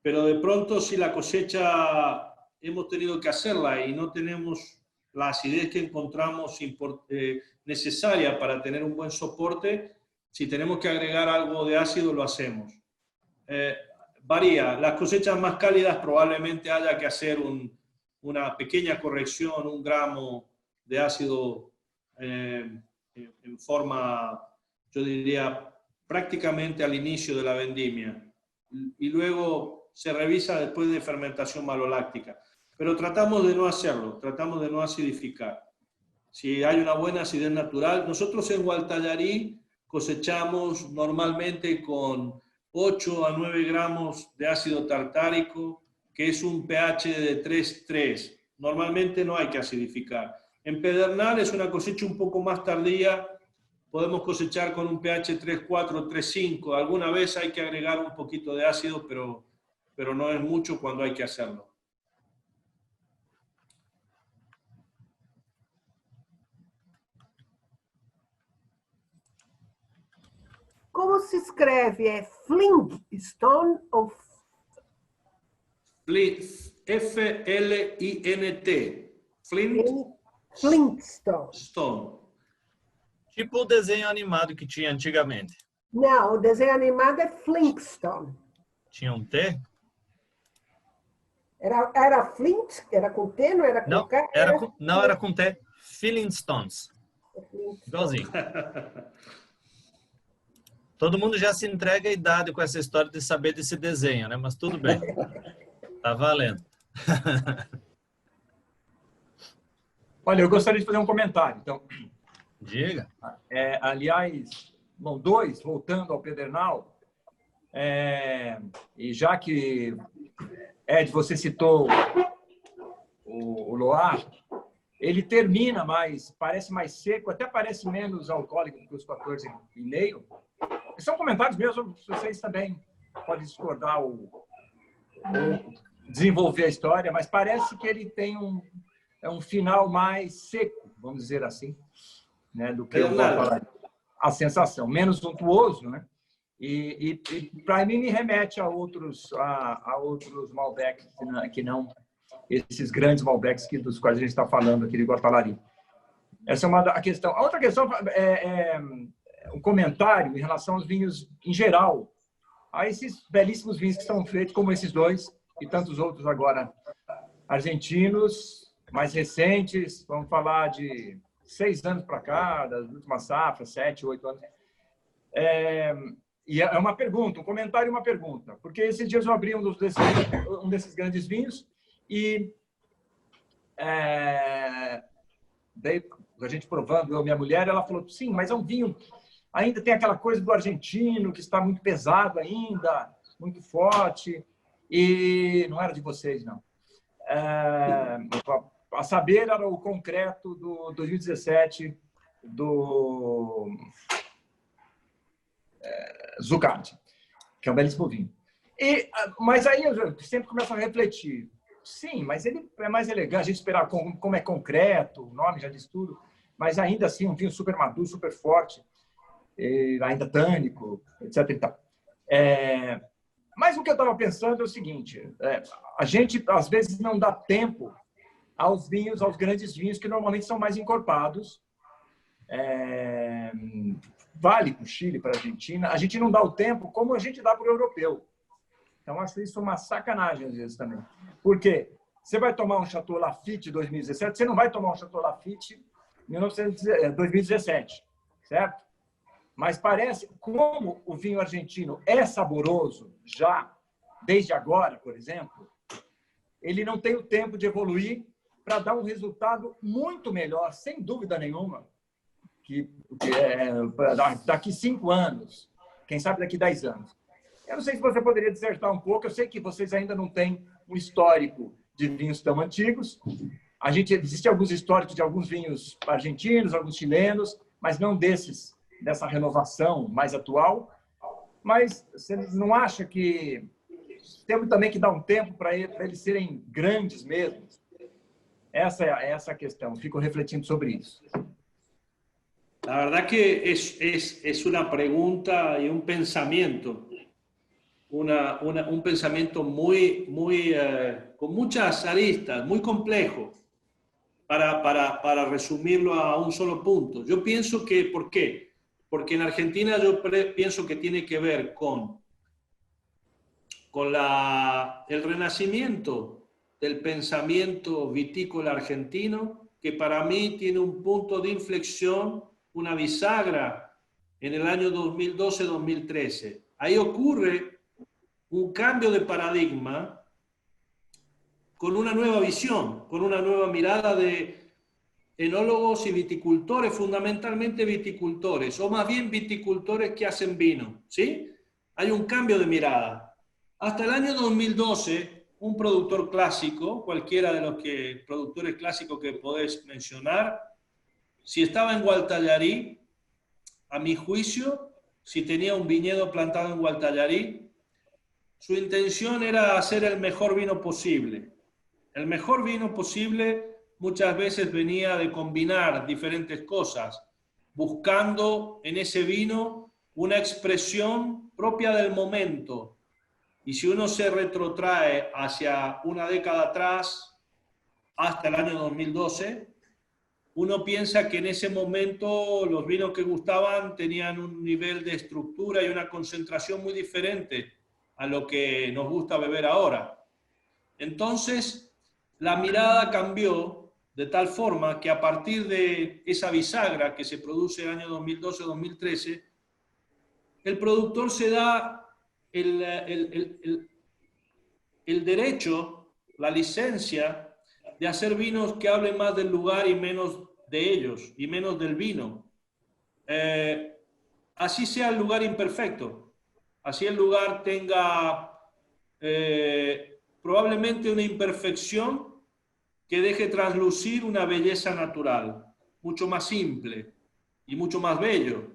Pero de pronto, si la cosecha hemos tenido que hacerla y no tenemos la acidez que encontramos necesaria para tener un buen soporte, si tenemos que agregar algo de ácido, lo hacemos. Varía. Las cosechas más cálidas probablemente haya que hacer una pequeña corrección, 1 gramo de ácido en forma, yo diría, prácticamente al inicio de la vendimia. Y luego se revisa después de fermentación maloláctica. Pero tratamos de no hacerlo, tratamos de no acidificar. Si hay una buena acidez natural, nosotros en Gualtallarí cosechamos normalmente con 8 a 9 gramos de ácido tartárico, que es un pH de 3,3. Normalmente no hay que acidificar. En Pedernal es una cosecha un poco más tardía, podemos cosechar con un pH 3,4, 3,5. Alguna vez hay que agregar un poquito de ácido, pero no es mucho cuando hay que hacerlo. Como se escreve? É Flintstone ou F-L-I-N-T. Flintstone? Stone. Tipo o desenho animado que tinha antigamente. Não, o desenho animado é Flintstone. Tinha um T? Era Flint? Era com T, não era com Não, K? era com T. Flintstones. Igualzinho. Todo mundo já se entrega a idade com essa história de saber desse desenho, né? Mas tudo bem. Tá valendo. Olha, eu gostaria de fazer um comentário. Então, Diga. Aliás, bom, voltando ao Pedernal, e já que, Ed, você citou o Loire, ele termina parece mais seco, até parece menos alcoólico do que os 14,5. São comentários mesmo, vocês também podem discordar ou desenvolver a história, mas parece que ele tem um final mais seco, vamos dizer assim, né, do que a sensação, menos untuoso, né? E para mim me remete a outros Malbecs que não esses grandes Malbecs dos quais a gente está falando aqui de Gualtalari. Essa é a questão. A outra questão é um comentário em relação aos vinhos em geral, a esses belíssimos vinhos que são feitos, como esses dois e tantos outros agora argentinos, mais recentes, vamos falar de 6 anos para cá, das últimas safras, 7, 8 anos. E é uma pergunta, um comentário e uma pergunta, porque esses dias eu abri um desses grandes vinhos e daí a gente provando, eu e minha mulher, ela falou, sim, mas é um vinho, ainda tem aquela coisa do argentino, que está muito pesado ainda, muito forte, e não era de vocês, não. A saber, era o concreto do 2017 do Zuccardi, que é um belíssimo vinho. Mas aí eu sempre começo a refletir. Sim, mas ele é mais elegante. A gente esperar como é concreto, o nome já diz tudo, mas ainda assim um vinho super maduro, super forte, ainda tânico, etc. E tal. Mas o que eu estava pensando é o seguinte, a gente às vezes não dá tempo aos vinhos, aos grandes vinhos, que normalmente são mais encorpados. Vale para o Chile, para a Argentina. A gente não dá o tempo como a gente dá para o europeu. Então, acho isso uma sacanagem, às vezes, também. Por quê? Você vai tomar um Chateau Lafite 2017, você não vai tomar um Chateau Lafite 2017, certo? Mas parece, como o vinho argentino é saboroso já, desde agora, por exemplo, ele não tem o tempo de evoluir para dar um resultado muito melhor, sem dúvida nenhuma, que daqui 5 anos, quem sabe daqui 10 anos. Eu não sei se você poderia dissertar um pouco, eu sei que vocês ainda não têm um histórico de vinhos tão antigos. Existe alguns históricos de alguns vinhos argentinos, alguns chilenos, mas não dessa renovação mais atual. Mas você não acha que temos também que dar um tempo para eles serem grandes mesmo? Essa é a questão. Fico refletindo sobre isso. La verdad que es una pregunta y un pensamiento, un pensamiento con muchas aristas, muy complejo, para resumirlo a un solo punto. Yo pienso que, ¿por qué? Porque en Argentina yo pienso que tiene que ver con el renacimiento del pensamiento vitícola argentino, que para mí tiene un punto de inflexión, una bisagra en el año 2012-2013. Ahí ocurre un cambio de paradigma con una nueva visión, con una nueva mirada de enólogos y viticultores, fundamentalmente viticultores, o más bien viticultores que hacen vino, ¿sí? Hay un cambio de mirada. Hasta el año 2012, un productor clásico, cualquiera de los productores clásicos que podés mencionar, si estaba en Gualtallarí, a mi juicio, si tenía un viñedo plantado en Gualtallarí, su intención era hacer el mejor vino posible. El mejor vino posible muchas veces venía de combinar diferentes cosas, buscando en ese vino una expresión propia del momento. Y si uno se retrotrae hacia una década atrás, hasta el año 2012, uno piensa que en ese momento los vinos que gustaban tenían un nivel de estructura y una concentración muy diferente a lo que nos gusta beber ahora. Entonces, la mirada cambió de tal forma que a partir de esa bisagra que se produce en el año 2012-2013, el productor se da el derecho, la licencia de hacer vinos que hablen más del lugar y menos de ellos, y menos del vino. Así sea el lugar imperfecto, así el lugar tenga probablemente una imperfección que deje traslucir una belleza natural, mucho más simple y mucho más bello.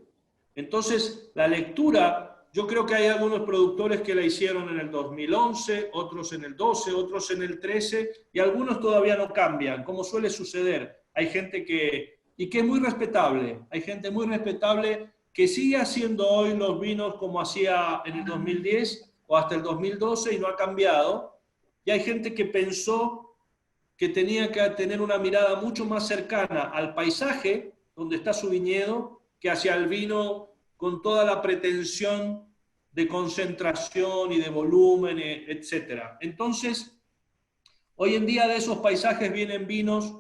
Entonces, la lectura, yo creo que hay algunos productores que la hicieron en el 2011, otros en el 12, otros en el 13, y algunos todavía no cambian, como suele suceder. Hay gente que es muy respetable, hay gente muy respetable que sigue haciendo hoy los vinos como hacía en el 2010 o hasta el 2012 y no ha cambiado. Y hay gente que pensó que tenía que tener una mirada mucho más cercana al paisaje donde está su viñedo que hacia el vino con toda la pretensión de concentración y de volumen, etc. Entonces, hoy en día de esos paisajes vienen vinos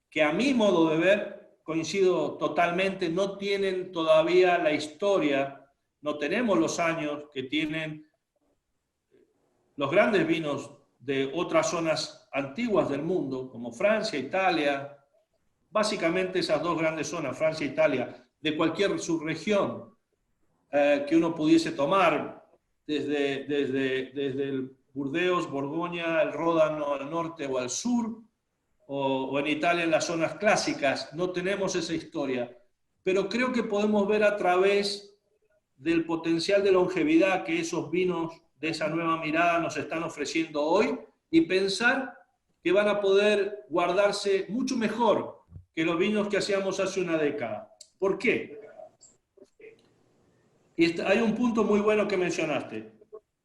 que a mi modo de ver, coincido totalmente, no tienen todavía la historia, no tenemos los años que tienen los grandes vinos de otras zonas antiguas del mundo, como Francia, Italia, básicamente esas dos grandes zonas, Francia e Italia, de cualquier subregión que uno pudiese tomar, desde el Burdeos, Borgoña, el Ródano al norte o al sur, o en Italia en las zonas clásicas. No tenemos esa historia, pero creo que podemos ver a través del potencial de longevidad que esos vinos de esa nueva mirada nos están ofreciendo hoy y pensar que van a poder guardarse mucho mejor que los vinos que hacíamos hace una década. ¿Por qué? Hay un punto muy bueno que mencionaste.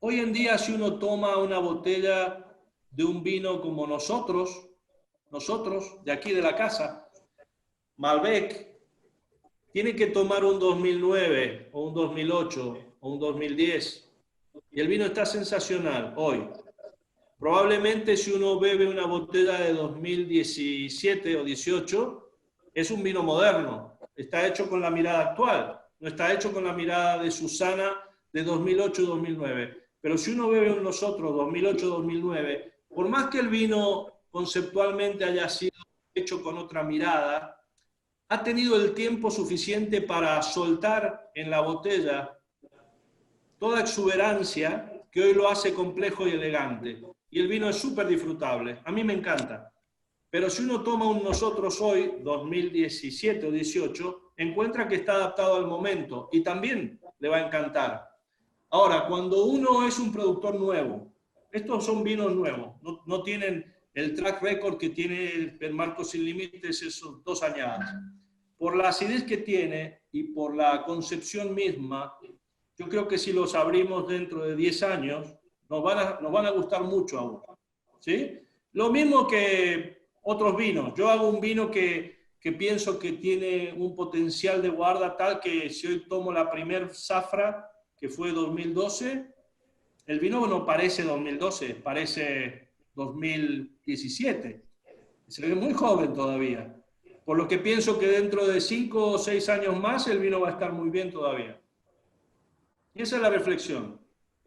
Hoy en día, si uno toma una botella de un vino como nosotros de aquí de la casa, Malbec, tiene que tomar un 2009 o un 2008 o un 2010 y el vino está sensacional hoy. Probablemente si uno bebe una botella de 2017 o 18, es un vino moderno, está hecho con la mirada actual. no está hecho con la mirada de Susana de 2008-2009. Pero si uno bebe un nosotros 2008-2009, por más que el vino conceptualmente haya sido hecho con otra mirada, ha tenido el tiempo suficiente para soltar en la botella toda exuberancia que hoy lo hace complejo y elegante. Y el vino es súper disfrutable. A mí me encanta. Pero si uno toma un nosotros hoy, 2017 o 18, encuentra que está adaptado al momento y también le va a encantar. Ahora, cuando uno es un productor nuevo, estos son vinos nuevos, no tienen el track record que tiene el Marco Sin Límites, esos 2 añadas. Por la acidez que tiene y por la concepción misma, yo creo que si los abrimos dentro de 10 años, nos van a gustar mucho aún. ¿Sí? Lo mismo que otros vinos. Yo hago un vino que pienso que tiene un potencial de guarda tal que si hoy tomo la primer zafra, que fue 2012, el vino no parece 2012, parece 2017. Se ve muy joven todavía. Por lo que pienso que dentro de 5 o 6 años más el vino va a estar muy bien todavía. Y esa es la reflexión.